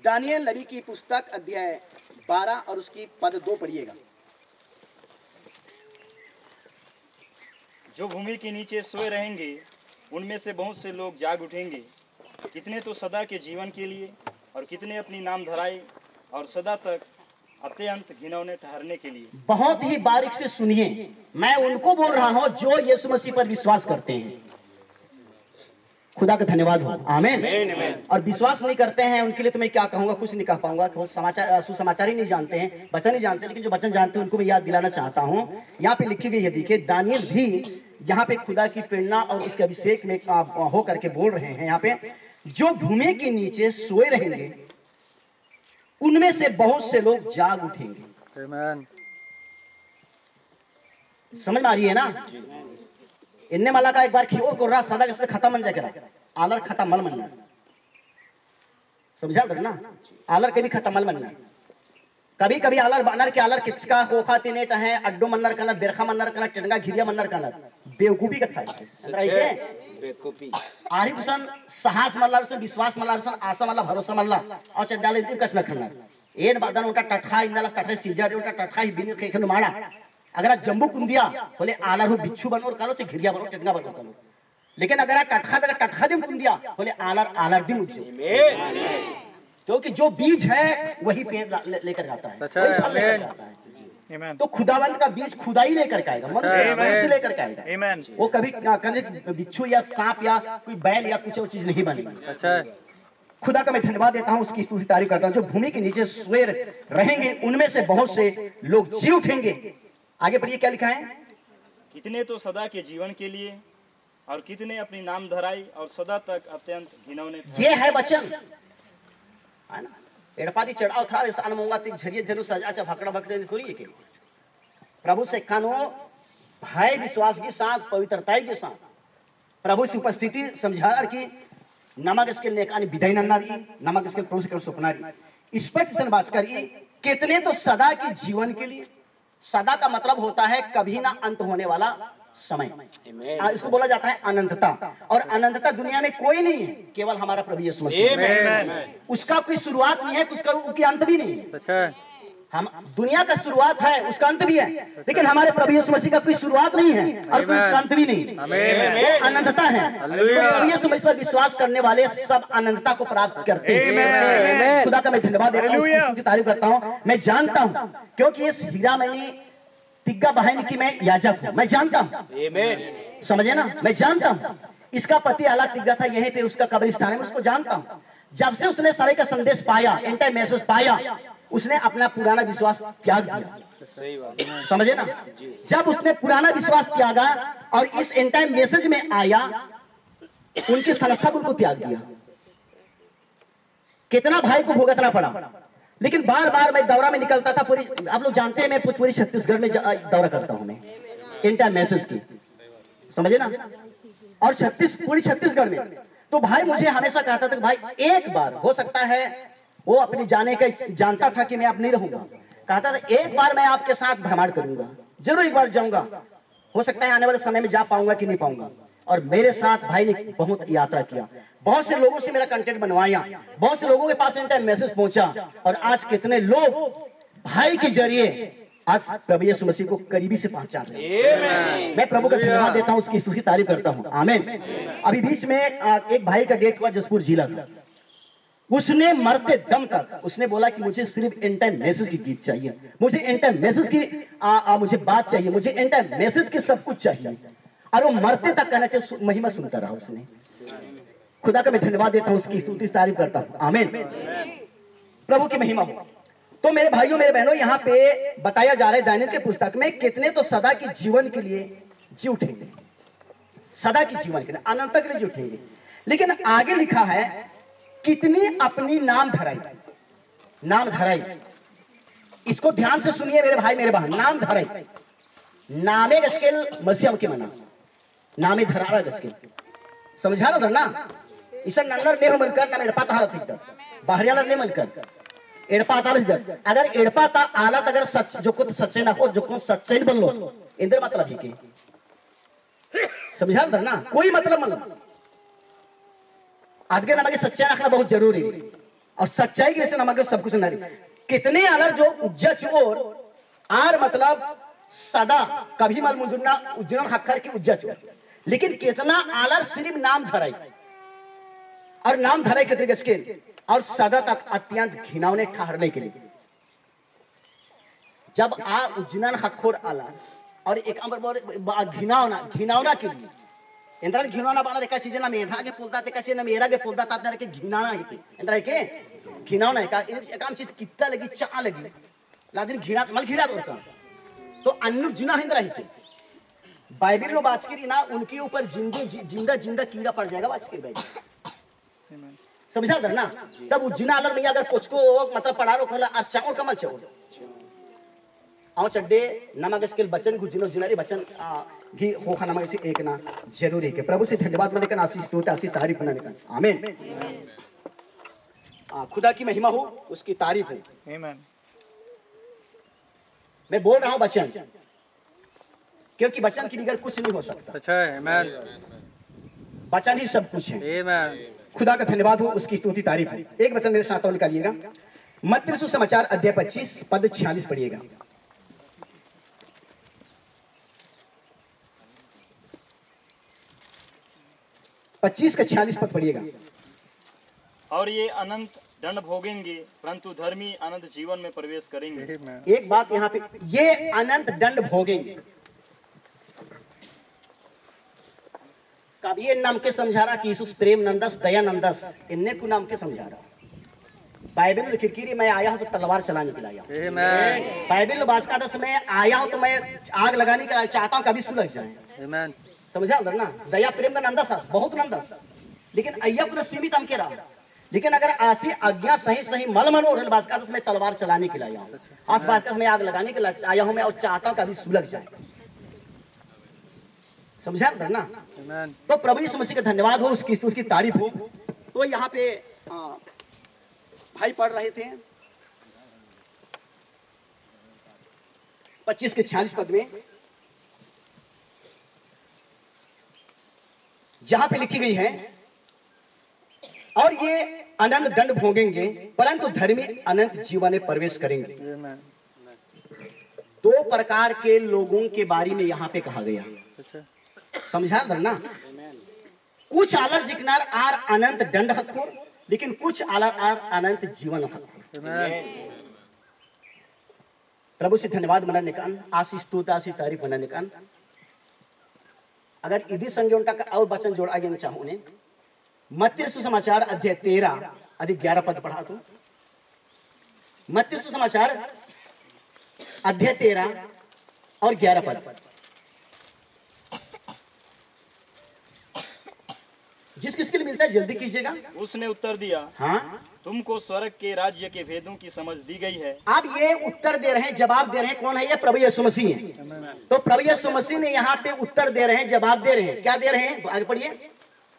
दानियेल नबी की पुस्तक अध्याय 12 और उसकी पद 2 पढ़िएगा। जो भूमि के नीचे सोए रहेंगे उनमें से बहुत से लोग जाग उठेंगे, कितने तो सदा के जीवन के लिए और कितने अपनी नाम धराई और सदा तक अत्यंत घिनौने ठहरने के लिए। बहुत ही बारीक से सुनिए, मैं उनको बोल रहा हूं जो यीशु मसीह पर विश्वास करते हैं। खुदा का धन्यवाद हो। आमीन। और विश्वास नहीं करते हैं उनके लिए तो मैं क्या कहूंगा, कुछ नहीं कह पाऊंगा। सुसमाचार ही नहीं जानते हैं, वचन नहीं जानते, लेकिन जो वचन जानते हैं उनको मैं याद दिलाना चाहता हूं। यहाँ पे लिखी गई है, देखिए दानियेल भी यहाँ पे खुदा की प्रेरणा और उसके अभिषेक में हो करके बोल रहे हैं। यहाँ पे जो भूमि के नीचे सोए रहेंगे उनमें से बहुत से लोग जाग उठेंगे। समझ में आ रही है ना? इन्ने माला का एक बार खियोर को रहा सादा कैसे खत्म मन जाकर आलर खत्म मल मनना, समझा ना? आलर कभी खत्म मल मनना, कभी कभी आलर बानर के आलर किचका होखा तिने है अड्डो मन्नर कनर, बेरखा मन्नर कनर, टिडंगा घिरिया मन्नर कनर, बेवकूफी कथा है बेवकूफी। आरिफ हुसैन साहस मल्ला, विश्वास मल्ला, आशा मल्ला, भरोसा मल्ला और चड्डाले दिन कष्ट खन्नर एन बादन उनका टठा इंदला टठा सीजर उनका टठा ही बिन खेखन माड़ा। अगर जम्बू कुंदिया बोले आलर हो बिच्छू बनो कालो से घिरिया बनो टिडंगा बनो कालो, लेकिन अगर टठा दिन कुंदिया बोले आलर आलर दिन उज्जो। क्योंकि जो बीज है वही पेड़ लेकर जाता है, वही फल लेकर जाता है। तो खुदावंत का बीज खुदा ही लेकर के आएगा, मनुष्य लेकर के आएगा। वो कभी बिच्छू या सांप या कोई बैल या कुछ और चीज नहीं बनेगी। खुदा का मैं धन्यवाद देता हूँ, उसकी स्तुति तारीफ करता हूँ। जो भूमि के नीचे सोए रहेंगे उनमें से बहुत से लोग जी उठेंगे। आगे पढ़िए क्या लिखा है? कितने तो सदा के जीवन के लिए और कितने अपनी नाम धराई और सदा तक अत्यंत घिनौने। ये है वचन, है ना? एड़पादी चढ़ाव था इंसान मूंगा तिक झरिए जरूर सजा चा भकड़ा भकड़े थोड़ी है के प्रभु से कानो भय विश्वास के साथ, पवित्रताई के साथ प्रभु की उपस्थिति समझा कि नमक इसके नेकानी विदाई नन्नारी, नमक इसके प्रभु से कर सुपनारी स्पष्ट संवाद करिए। कितने तो सदा के जीवन के लिए, सदा का मतलब होता है कभी ना अंत होने वाला समय, इसको बोला जाता है अनंतता। और अनंतता दुनिया में कोई नहीं है, केवल हमारा प्रभु यीशु मसीह। उसका कोई शुरुआत नहीं है, उसका कोई अंत भी नहीं है। हम दुनिया का शुरुआत है, उसका अंत भी है, लेकिन हमारे प्रभु यीशु मसीह का कोई शुरुआत नहीं है और कोई उसका अंत भी नहीं, वो अनंतता है। प्रभु यीशु मसीह पर विश्वास करने वाले सब अनंतता को प्राप्त करते हैं। खुदा का मैं धन्यवाद देता हूँ, उसकी तारीफ करता हूँ। मैं जानता हूँ क्योंकि इस हीरा मैंने तिग्गा बहन की मैं याजक हूँ, मैं जानता हूँ, समझे ना? मैं जानता हूँ इसका पति आला तिग्गा था, यहीं पे उसका कब्रिस्तान है, मैं उसको जानता हूँ। जब से उसने समय का संदेश पाया, एंड टाइम मैसेज पाया, उसने अपना पुराना विश्वास त्याग दिया, समझे ना? जब उसने पुराना विश्वास त्यागा और इस एंड टाइम मैसेज में आया उनकी संस्था को उनको त्याग दिया, कितना भाई को भुगतना पड़ा। लेकिन बार बार मैं दौरा में निकलता था, पूरी आप लोग जानते हैं मैं पूरी छत्तीसगढ़ में दौरा करता हूं मैं इंटर मैसेज की, समझे ना, और पूरी छत्तीसगढ़ में। तो भाई मुझे हमेशा कहता था कि भाई एक बार, हो सकता है वो अपने जाने का जानता था कि मैं अब नहीं रहूंगा, कहता था एक बार मैं आपके साथ भ्रमण करूंगा, जरूर एक बार जाऊंगा, हो सकता है आने वाले समय में जा पाऊंगा कि नहीं पाऊंगा। और मेरे साथ भाई ने बहुत यात्रा किया, बहुत से लोगों से मेरा कांटेक्ट बनवाया, बहुत से लोगों के पास इंटर मैसेज पहुंचा, और आज कितने लोग भाई के जरिए आज प्रभु यीशु मसीह को करीबी से पहचान रहे हैं। मैं प्रभु का धन्यवाद देता हूं, उसकी तारीफ करता हूं, आमीन। अभी बीच में एक भाई का डेथ हुआ जसपुर जिला का, उसने मरते दम तक उसने बोला कि मुझे सिर्फ इंटर मैसेज की गीत चाहिए, मुझे इंटर मैसेज की मुझे बात चाहिए, मुझे इंटर मैसेज की सब कुछ चाहिए, और वो मरते तक कहना चाहिए महिमा सुनता रहा उसने। खुदा का मैं धन्यवाद देता हूं, उसकी स्तुति तारीफ करता हूं, आमीन। प्रभु की महिमा हो। तो मेरे भाइयों मेरे बहनों, यहाँ पे बताया जा रहा है दानियेल के पुस्तक में, कितने तो सदा के जीवन के लिए जी उठेंगे, सदा के जीवन के लिए, अनंत के लिए जी उठेंगे। लेकिन आगे लिखा है कितनी अपनी नाम धराई, नाम धराई। इसको ध्यान से सुनिए मेरे भाई मेरे बहन, नाम धराई, नामे गस्केल मसीह के मना, नामे धरारा गस्केल, समझा रहा था ना। इसे नंगर ने मिलकर ना मेरे पाता हालत इधर बाहरियाला ने मिलकर एड़पा आता इधर, अगर एड़पा ता आलत अगर सच जो को सच्चे ना हो, जो को सच्चे नहीं बोल लो इंद्र मतलब ही के, समझा रहा था ना, कोई मतलब मतलब आज के नमक सच्चाई रखना बहुत जरूरी है, और सच्चाई की वजह से नमक सब कुछ नहीं। कितने अलग जो उज्जा चोर आर मतलब सदा कभी मल मुजुरना उज्जैन हक्कर की उज्जा चोर, लेकिन कितना आलर सिर्फ नाम धराई, और नाम धराई के तरीके से और सदा तक अत्यंत घिनौने ठहरने के लिए। जब आ उज्जैन हक्खोर आला और एक घिनौना घिनौना के लिए इंद्र घिनौना बना देखा चीजें ना मेढा के पुलता देखा चीज ना मेरा के पुलता ताते के घिनौना है के इंद्र के घिनौना है का काम चीज कितना लगी चा लगी लादिन घिना मल घिना करता तो अन्नु जिना इंद्र है के बाइबिल लो बात करी ना, उनके ऊपर जिंदा जिंदा कीड़ा पड़ जाएगा बात करी बाइबिल, समझा दर ना। तब उज्जिना अलर में अगर कुछ को मतलब पढ़ारो कहला अच्छा और कमल छो आओ चड्डे नमक स्किल बचन गुजिनो जिनारी बचन भी होखा नमक से एक ना जरूरी है। प्रभु से धन्यवाद मने का आशीष स्तुति आशीष तारीफ बनाने का, आमीन। खुदा की महिमा हो, उसकी तारीफ हो, आमीन। मैं बोल रहा हूं वचन, क्योंकि वचन के बगैर कुछ नहीं हो सकता। अच्छा है, आमीन। वचन ही सब कुछ है, आमीन। खुदा का धन्यवाद हो, उसकी स्तुति तारीफ हो। एक वचन मेरे साथ और निकालिएगा, मत्ती सुसमाचार अध्याय 25 पद 46 पढ़िएगा। पच्चीस का 46 पद पढ़िएगा। और ये अनंत दंड भोगेंगे, परंतु धर्मी अनंत जीवन में प्रवेश करेंगे। एक बात यहाँ पे, ये अनंत दंड भोगेंगे, कब ये नाम के समझा रहा कि यीशु प्रेम नंदस दया नंदस इन्ने को नाम के समझा रहा। बाइबल में लिखी मैं आया हूं तो तलवार चलाने के लिए आया हूं। बाइबल बासका दस में आया हूं तो मैं आग लगाने के लिए चाहता हूं कभी सुलझ जाए, समझा अंदर ना। दया प्रेम का नंदस बहुत नंदस, लेकिन अय्या पूरा सीमित हम के रहा। लेकिन अगर आसी आज्ञा सही सही मल मनोरल बासका दस में तलवार चलाने के लिए आया हूं, आस बासका में आग लगाने के लिए आया हूं मैं, और चाहता हूं कभी सुलझ जाए, समझा अंदर ना। तो प्रभु यीशु मसीह का धन्यवाद हो, उसकी तारीफ हो। तो यहाँ पे भाई पढ़ रहे थे 25 के 46 पद में, जहां पे लिखी गई है और ये अनंत दंड भोगेंगे परंतु धर्मी अनंत जीवन में प्रवेश करेंगे। दो प्रकार के लोगों के बारे में यहाँ पे कहा गया, समझा ना। कुछ आलर जिकनार आर अनंत दंड हक्कुर, लेकिन कुछ आलर आर अनंत जीवन हक्कुर। प्रभु से धन्यवाद मनाने का, आशीष स्तुति आशीष तारीफ मनाने का। अगर इधि संगे उनका और वचन जोड़ आगे चाहूं ने, मत्ती सुसमाचार अध्याय 13 अधिक 11 पद पढ़ा तो। मत्ती सुसमाचार अध्याय 13 और 11 पद। जिस किसके लिए मिलता है जल्दी कीजिएगा। उसने उत्तर दिया, हाँ, तुमको स्वर्ग के राज्य के भेदों की समझ दी गई है। आप ये उत्तर दे रहे हैं, जवाब दे रहे हैं, कौन है ये? प्रभु यीशु मसीह है। तो प्रभु यीशु मसीह ने यहाँ पे उत्तर दे रहे हैं, जवाब दे रहे हैं। क्या दे रहे हैं? आगे पढ़िए।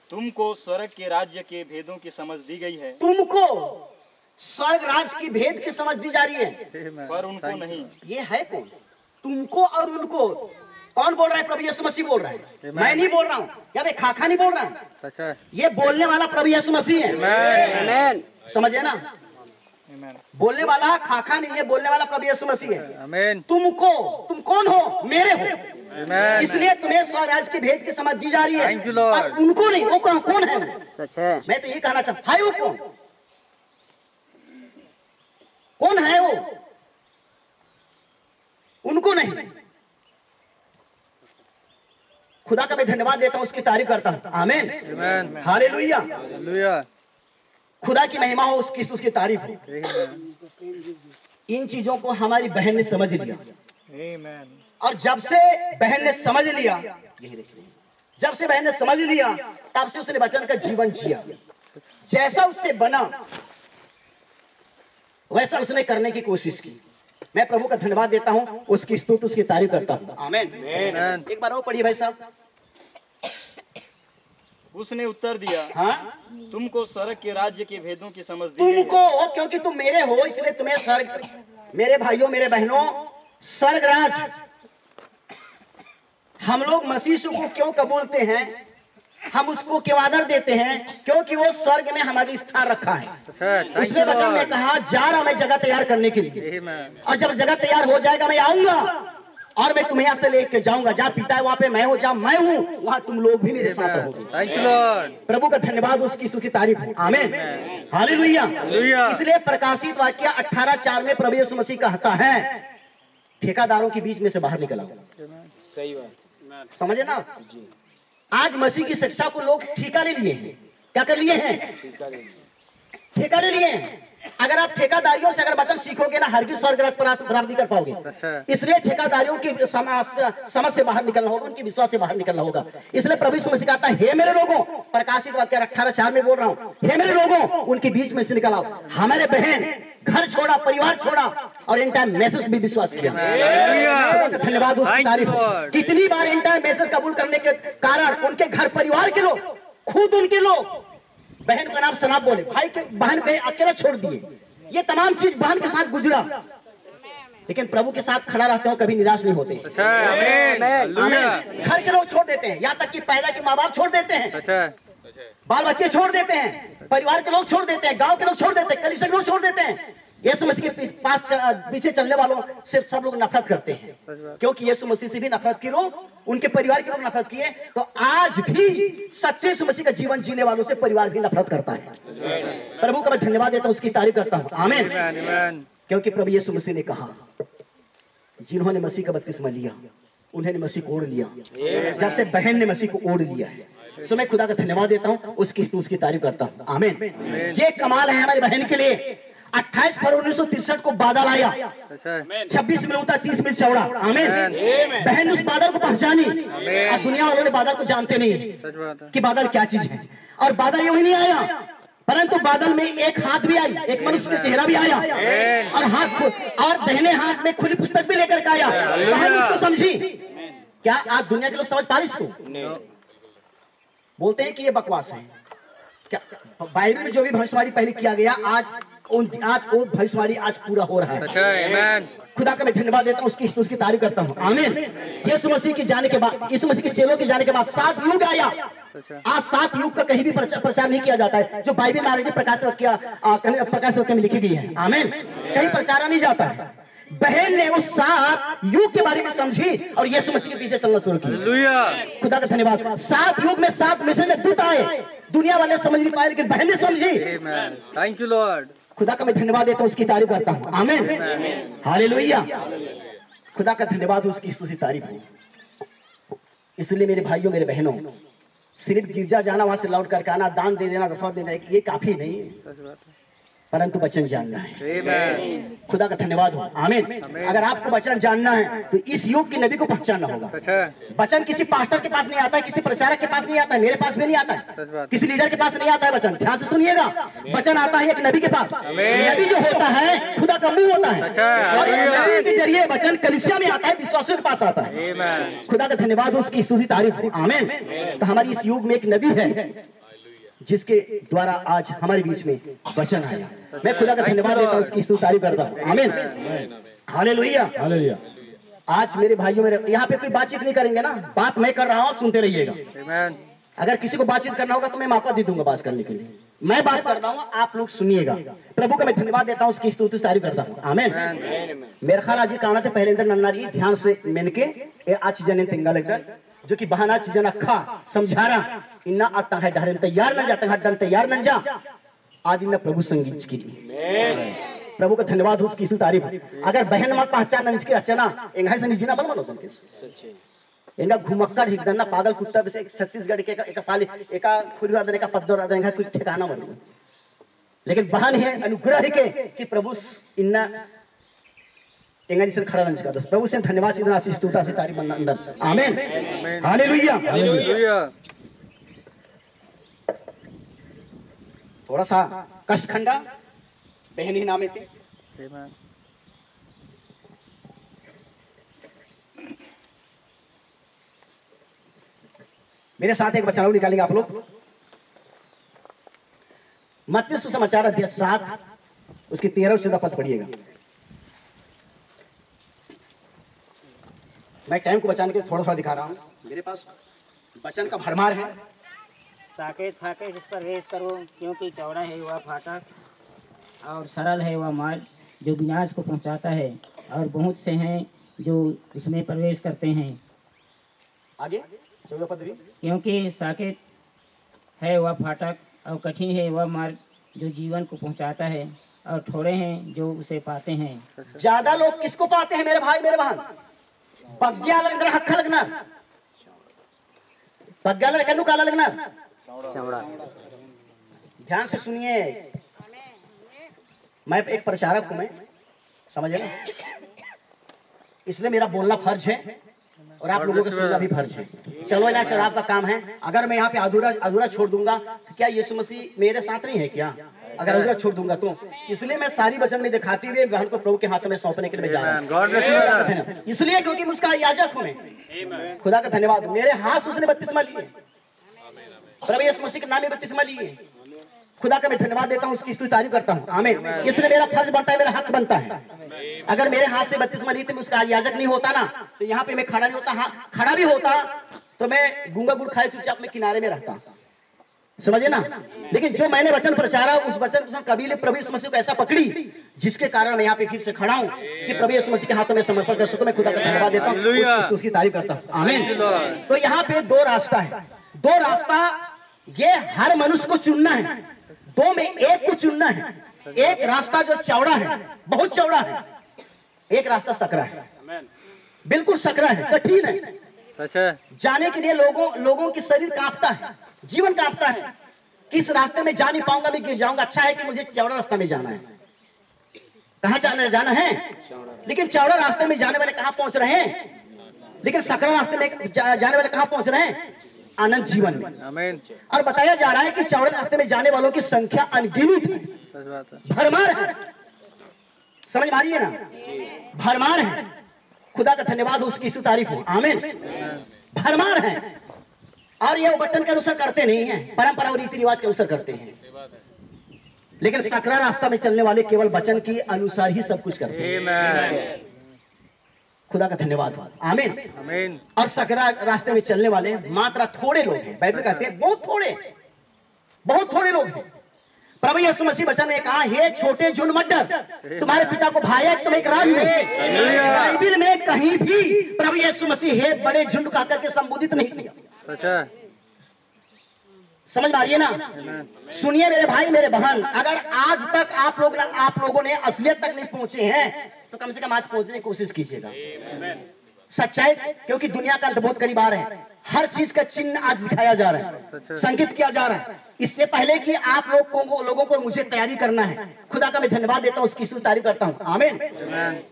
तुमको स्वर्ग के राज्य के भेदों की समझ दी गई है, तुमको स्वर्ग राज की भेद की समझ दी जा रही है, पर उनको नहीं। ये है कौन? तुमको और उनको। कौन बोल रहा है? प्रभु यीशु मसीह बोल रहा है, मैं नहीं बोल रहा हूँ। या भाई खाखा नहीं बोल रहा है, अच्छा ये बोलने वाला प्रभु यीशु मसीह है। समझे ना? बोलने वाला खाखा नहीं है, बोलने वाला प्रभु यीशु मसीह है। आमीन तुमको, तुम कौन हो? मेरे हो, आमीन इसलिए तुम्हें स्वर्ग राज की भेद की समझ दी जा रही है। Thank you, Lord. और उनको नहीं। वो कौन है? सच है। मैं तो ये कहना चाहता हूँ, वो कौन है? वो उनको नहीं। खुदा का मैं धन्यवाद देता हूं, उसकी तारीफ करता हूं। आमीन, आमीन हालेलुया। हालेलुया खुदा की महिमा हो, उसकी तारीफ हो। इन चीजों को हमारी बहन ने समझ लिया, आमीन और जब से बहन ने समझ लिया, यही देखिए, जब से बहन ने समझ लिया, तब से उसने वचन का जीवन जिया। जैसा उससे बना वैसा उसने करने की कोशिश की। मैं प्रभु का धन्यवाद देता हूं, उसकी स्तुति, उसकी तारीफ करता हूं। आमीन। एक बार और पढ़िए भाई साहब। उसने उत्तर दिया, हाँ, तुमको स्वर्ग के राज्य के भेदों की समझ दी गई है। तुमको, क्योंकि तुम मेरे हो इसलिए तुम्हें स्वर्ग, मेरे भाइयों मेरे बहनों, स्वर्ग राज। हम लोग मसीह को क्यों कबूलते हैं? हम उसको क्यों आदर देते हैं? क्योंकि वो स्वर्ग में हमारी स्थान रखा है। उसने वचन में कहा, जा रहा मैं जगह तैयार करने के लिए, और जब जगह तैयार हो जाएगा मैं आऊंगा और मैं तुम्हें यहाँ से लेके जाऊंगा। जहाँ पिता है वहाँ पे मैं हूँ, जहाँ मैं हूँ वहाँ तुम लोग भी मेरे साथ रहोगे। प्रभु का धन्यवाद, उसकी तारीफ हो। आमीन, हालेलुया। इसलिए प्रकाशित वाक्य 18:4 में प्रभु यीशु मसीह कहता है, ठेकेदारों के बीच में से बाहर निकल आओ। सही बात। समझे ना? आज मसीह की शिक्षा को लोग ठेका ले लिए हैं। क्या कर लिए हैं? ठेका ले लिए हैं। अगर आप ठेकादारियों से अगर वचन सीखोगे ना, हरगिज स्वर्ग राज प्राप्त नहीं कर पाओगे। इसलिए ठेकादारियों की समझ से बाहर निकलना होगा, उनके विश्वास से बाहर निकलना होगा। इसलिए प्रभु यीशु मसीह कहता है, हे मेरे लोगों, प्रकाशित वाक्य 18:4 में बोल रहा हूँ, हे मेरे लोगों, उनके बीच में से निकल आओ। हमारे बहन घर छोड़ा, परिवार छोड़ा, और इन टाइम मैसेज भी विश्वास किया। धन्यवाद, उसकी तारीफ। कितनी बार इन टाइम मैसेज कबूल करने के कारण उनके घर परिवार के लोग, खुद उनके लोग बहन का नाम सनाब बोले, भाई के बहन को अकेला छोड़ दिए। ये तमाम चीज बहन के साथ गुजरा, लेकिन प्रभु के साथ खड़ा रहते हो, कभी निराश नहीं होते। घर के लोग छोड़ देते हैं, यहाँ तक कि पैदा के माँ बाप छोड़ देते हैं, बाल बच्चे छोड़ देते हैं, परिवार के लोग छोड़ देते हैं, गांव के लोग छोड़ देते हैं, कलीसिया के लोग छोड़ देते हैं। यीशु मसीह के पीछे चलने वालों से सब लोग नफरत करते हैं, क्योंकि यीशु मसीह से भी नफरत की लोग, उनके परिवार के लोग नफरत किए। तो आज भी सच्चे यीशु मसीह का जीवन जीने वालों से परिवार भी नफरत करता है। प्रभु का मैं धन्यवाद देता हूँ, उसकी तारीफ करता हूँ। आमीन। क्योंकि प्रभु यीशु मसीह ने कहा, जिन्होंने मसीह का बपतिस्मा लिया उन्होंने मसीह को ओढ़ लिया। जब से बहन ने मसीह को ओढ़ लिया है, सो मैं खुदा का धन्यवाद देता हूँ, उसकी तारीफ करता हूँ। आमीन। ये कमाल है हमारी बहन के लिए। 28 फरवरी 1963 को बादल आया, 26 मील ऊंचा, 30 मील चौड़ा। आमीन। बहन ने उस बादल को पहचानी, और दुनिया वालों ने बादल को जानते नहीं कि बादल क्या चीज है। और बादल यूं ही नहीं आया, परंतु बादल में एक हाथ भी आई, एक मनुष्य का चेहरा भी आया, और हाथ और दाहिने हाथ में खुली पुस्तक भी लेकर के आया। बहन उसको समझी। क्या आज दुनिया के लोग समझ पा रहे इसको? बोलते हैं कि ये बकवास है। क्या बाइबल में जो भी भविष्यवाणी पहले किया गया, आज वो भविष्यवाणी आज पूरा हो रहा है। खुदा का मैं धन्यवाद देता हूँ, उसकी तारीफ करता हूँ। आमीन। यीशु मसीह के जाने के बाद, यीशु मसीह के चेलों के जाने के बाद 7 युग आया। आज 7 युग का कहीं भी प्रचार नहीं किया जाता है, जो बाइबल में ऑलरेडी प्रकाश वाक्य में लिखी गई है। आमीन। कहीं प्रचारा नहीं जाता है। बहन ने उस 7 युग के बारे में समझी और यीशु मसीह के पीछे चलना शुरू किया। खुदा का धन्यवाद। 7 युग में 7 मैसेज दूत आए, दुनिया वाले समझ नहीं पाए, लेकिन बहन ने समझी। Thank you Lord. खुदा का मैं धन्यवाद देता हूँ, उसकी तारीफ करता हूँ। आमीन, हालेलुया। खुदा का धन्यवाद, उसकी तारीफ हो। इसलिए मेरे भाइयों मेरे बहनों, सिर्फ गिरजा जाना, वहां से लौट करके आना, दान दे देना, दशवां दे देना, ये काफी नहीं। परंतु वचन जानना है। Amen. खुदा का धन्यवाद हो। आमीन। अगर आपको वचन जानना है तो इस युग के नबी को पहचानना होगा। सच है। वचन किसी पास्टर के पास नहीं आता है, किसी प्रचारक के पास नहीं आता है, मेरे पास भी नहीं आता सच है, बात। किसी लीडर के पास नहीं आता है वचन। ध्यान से सुनिएगा, वचन आता है एक नबी के पास। नबी जो होता है खुदा का मुंह होता है, अच्छा। और एक नबी के जरिए वचन कलीसिया में आता है, विश्वासियों के पास आता है। Amen. खुदा का धन्यवाद हो, उसकी स्तुति तारीफ हो। आमीन। तो हमारी इस युग में एक नबी है जिसके द्वारा आज हमारे बीच में वचन आया। मैं खुदा का धन्यवाद देता हूँ, उसकी स्तुति तारीफ करता हूँ। आमीन। हालेलुया। आज मेरे भाइयों, मेरे यहाँ पे कोई बातचीत नहीं करेंगे ना, बात मैं कर रहा हूँ, सुनते रहिएगा। Amen. अगर किसी को बातचीत करना होगा तो मैं मौका दे दूंगा बात करने के लिए। मैं बात कर रहा हूँ, आप लोग सुनिएगा। प्रभु का मैं धन्यवाद देता हूँ, उसकी स्तुति तारीफ करता हूँ। आमीन। मेरे ख्याल आज काना पहले अंदर नन्नारी ध्यान से मेनके ए आज जने तिंगा लगकर जो कि बहाना चीजन अखा समझारा इन्ना आता है डहरन तैयार न जाता है डन तैयार न जा आदि न प्रभु संगीत की। प्रभु का धन्यवाद हो, उसकी स्तुति तारीफ। अगर बहन मत पहचान नंज की रचना एंगा से निजीना बल मनो तुमके एंगा घुमक्कड़ हिगदन्ना पागल कुत्ता से छत्तीसगढ़ के एक पाली एका खुरीवा दने का पद्दो रादने का कोई ठिकाना मत। लेकिन बहन है अनुग्रह के कि प्रभु इन्ना एंगानी से खड़ा नंज का दस प्रभु से धन्यवाद इतना आशीष स्तुति से तारीफ अंदर। आमीन। हालेलुया। Hallelujah. थोड़ा सा कष्ट खंडा बहन ही नामे थे। Amen. मेरे साथ एक बचाव निकालेंगे आप लोग। मत्ती सुसमाचार अध्याय 7 उसकी 13 और 14 पद पढ़िएगा। मैं टाइम को बचाने के लिए थोड़ा सा दिखा रहा हूँ, मेरे पास वचन का भरमार है। साकेत फाकेत इस पर रेस करो, क्योंकि चौड़ा है वह फाटक और सरल है वह मार्ग जो विनाश को पहुंचाता है, और बहुत से हैं जो इसमें प्रवेश करते हैं। आगे 14 पद भी। क्योंकि साकेत है वह फाटक और कठिन है वह मार्ग जो जीवन को पहुंचाता है, और थोड़े हैं जो उसे पाते हैं। ज्यादा लोग किसको पाते हैं मेरे भाई मेरे बहन? पग्ग्या लगना हक्का लगना, पग्ग्या लगना काला लगना चौड़ा। ध्यान से सुनिए, मैं एक प्रचारक हूं, मैं समझे ना, इसलिए मेरा बोलना फर्ज है और आप लोगों का सुनना भी फर्ज है। चलो ना सर, आपका काम है। अगर मैं यहाँ पे अधूरा छोड़ दूंगा तो क्या यीशु मसीह मेरे साथ नहीं है क्या? अगर अधूरा छोड़ दूंगा तो इसलिए मैं सारी वचन में दिखाती हुई बहन को प्रभु के हाथों में सौंपने के लिए मैं जा रहा हूँ, इसलिए क्योंकि मैं उसका याजक हूँ। मैं खुदा का धन्यवाद, मेरे हाथ उसने बपतिस्मा लिए, प्रभु यीशु मसीह के नाम में बपतिस्मा लिए। खुदा का मैं धन्यवाद देता हूँ, उसकी स्तुति तारीफ करता हूँ। आमीन। इसलिए मेरा फर्ज बनता है, मेरा हक बनता है। अगर मेरे हाथ से बपतिस्मा ली तो मैं उसका याजक नहीं होता ना, तो यहाँ पे मैं खड़ा नहीं होता। हाँ, खड़ा भी होता तो मैं गूंगा गुड़ खाए चुपचाप में किनारे में रहता, समझे ना। लेकिन जो मैंने वचन प्रचारा, उस वचन को कबीले प्रभु यीशु मसीह को ऐसा पकड़ी जिसके कारण मैं यहाँ पे फिर से खड़ा हूँ कि प्रभु यीशु मसीह के हाथों में समर्पण कर सकूं। मैं खुदा का धन्यवाद देता हूँ, उसकी तारीफ करता हूँ। आमीन। तो यहाँ पे दो रास्ता है, दो रास्ता ये हर मनुष्य को चुनना है, दो में एक को चुनना है। एक रास्ता जो चौड़ा है, बहुत चौड़ा है, एक रास्ता सकरा है, बिल्कुल सकरा है, कठिन है। जाने के लिए लोगों की शरीर कांपता है, जीवन कांपता है। किस रास्ते में जा नहीं पाऊंगा, मैं गिर जाऊंगा। अच्छा है कि मुझे चौड़ा रास्ता में जाना है। कहाँ जाना है? लेकिन चौड़ा रास्ते में जाने वाले कहाँ पहुंच रहे हैं? लेकिन सकरा रास्ते में जाने वाले कहाँ पहुंच रहे हैं? आनंद जीवन में। आमीन। और बताया जा रहा है कि चौड़े रास्ते में जाने वालों की संख्या अनगिनत है, भरमार है। समझ मारिए ना, भरमार है। खुदा का धन्यवाद हो, उसकी तारीफ हो। आमीन। भरमार है, और ये वचन के अनुसार करते नहीं है, परंपरा और रीति रिवाज के अनुसार करते हैं। लेकिन सकरा रास्ता में चलने वाले केवल वचन के अनुसार ही सब कुछ करते हैं। खुदा का धन्यवाद हो। आमीन। आमीन। और सकरा रास्ते में चलने वाले मात्रा थोड़े लोग हैं। बाइबल कहते हैं बहुत थोड़े लोग हैं। प्रभु यीशु मसीह वचन में कहा, हे छोटे झुंड मत डर, तुम्हारे पिता को भाई है तुम एक राज में। बाइबल में कहीं भी प्रभु यीशु मसीह हे बड़े झुंड का करके संबोधित नहीं किया। समझ मारिए ना। सुनिए मेरे भाई मेरे बहन, अगर आज तक आप लोगों ने असलियत तक नहीं पहुंचे हैं तो कम से कम आज पहुंचने की कोशिश कीजिएगा। सच्चाई, क्योंकि दुनिया का अंत बहुत करीब आ रहा है। हर चीज का चिन्ह आज दिखाया जा रहा है, संकेत किया जा रहा है। इससे पहले कि आप लोगों को मुझे तैयारी करना है, खुदा का मैं धन्यवाद देता हूँ, उसकी तारीफ करता हूँ। आमीन।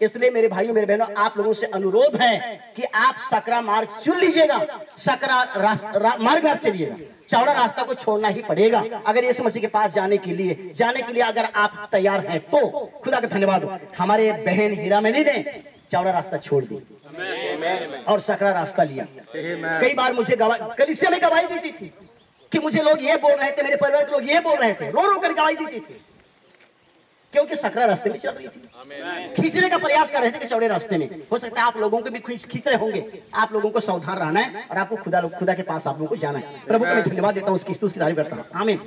इसलिए मेरे भाइयों मेरे बहनों, आप लोगों से अनुरोध है कि आप सकरा मार्ग चुन लीजिएगा, सकरा मार्ग आप चलिएगा। चौड़ा रास्ता को छोड़ना ही पड़ेगा अगर यीशु मसीह के पास जाने के लिए अगर आप तैयार हैं तो। खुदा का धन्यवाद हो, हमारे बहन हीरामणि ने चौड़ा रास्ता छोड़ दी और सकरा रास्ता लिया। कई बार मुझे कलीसिया में गवाही देती थी कि मुझे लोग ये बोल रहे थे, मेरे परिवार के लोग ये बोल रहे थे, रो रो कर गवाही देती थी, क्योंकि सकरा रास्ते में चल रही थी, खींचने का प्रयास कर रहे थे कि चौड़े रास्ते में। हो सकता है आप लोगों को भी खींच रहे होंगे। आप लोगों को सावधान रहना है और आपको खुदा के पास आप लोगों को जाना है। प्रभु का मैं धन्यवाद देता हूँ, उसकी तारीफ करता हूँ। आमीन।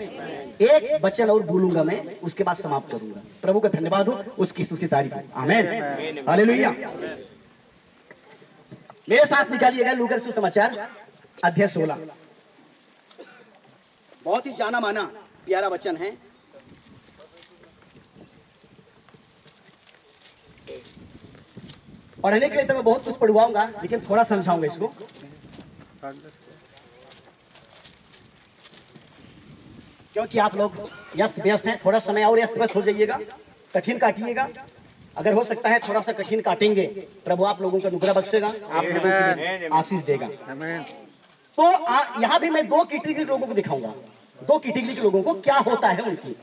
एक वचन और बोलूंगा मैं, उसके बाद समाप्त करूंगा। प्रभु का धन्यवाद हो, उसकी तारीफ हो। आमीन, हालेलुया। मेरे साथ निकालिएगा लूका सुसमाचार अध्याय 16। बहुत ही जाना माना प्यारा वचन है। पढ़ने के लिए तो मैं बहुत कुछ पढ़वाऊंगा, लेकिन थोड़ा समझाऊंगा इसको। क्योंकि आप लोग व्यस्त व्यस्त हैं, थोड़ा समय और व्यस्त व्यस्त हो जाइएगा, कठिन काटिएगा। अगर हो सकता है थोड़ा सा कठिन काटेंगे, प्रभु आप लोगों को अनुग्रह बख्शेगा, आप लोगों को आशीष देगा। तो यहाँ भी मैं दो कैटेगरी के लोगों को दिखाऊंगा, दो कैटेगरी के लोगों को क्या होता है उनकी।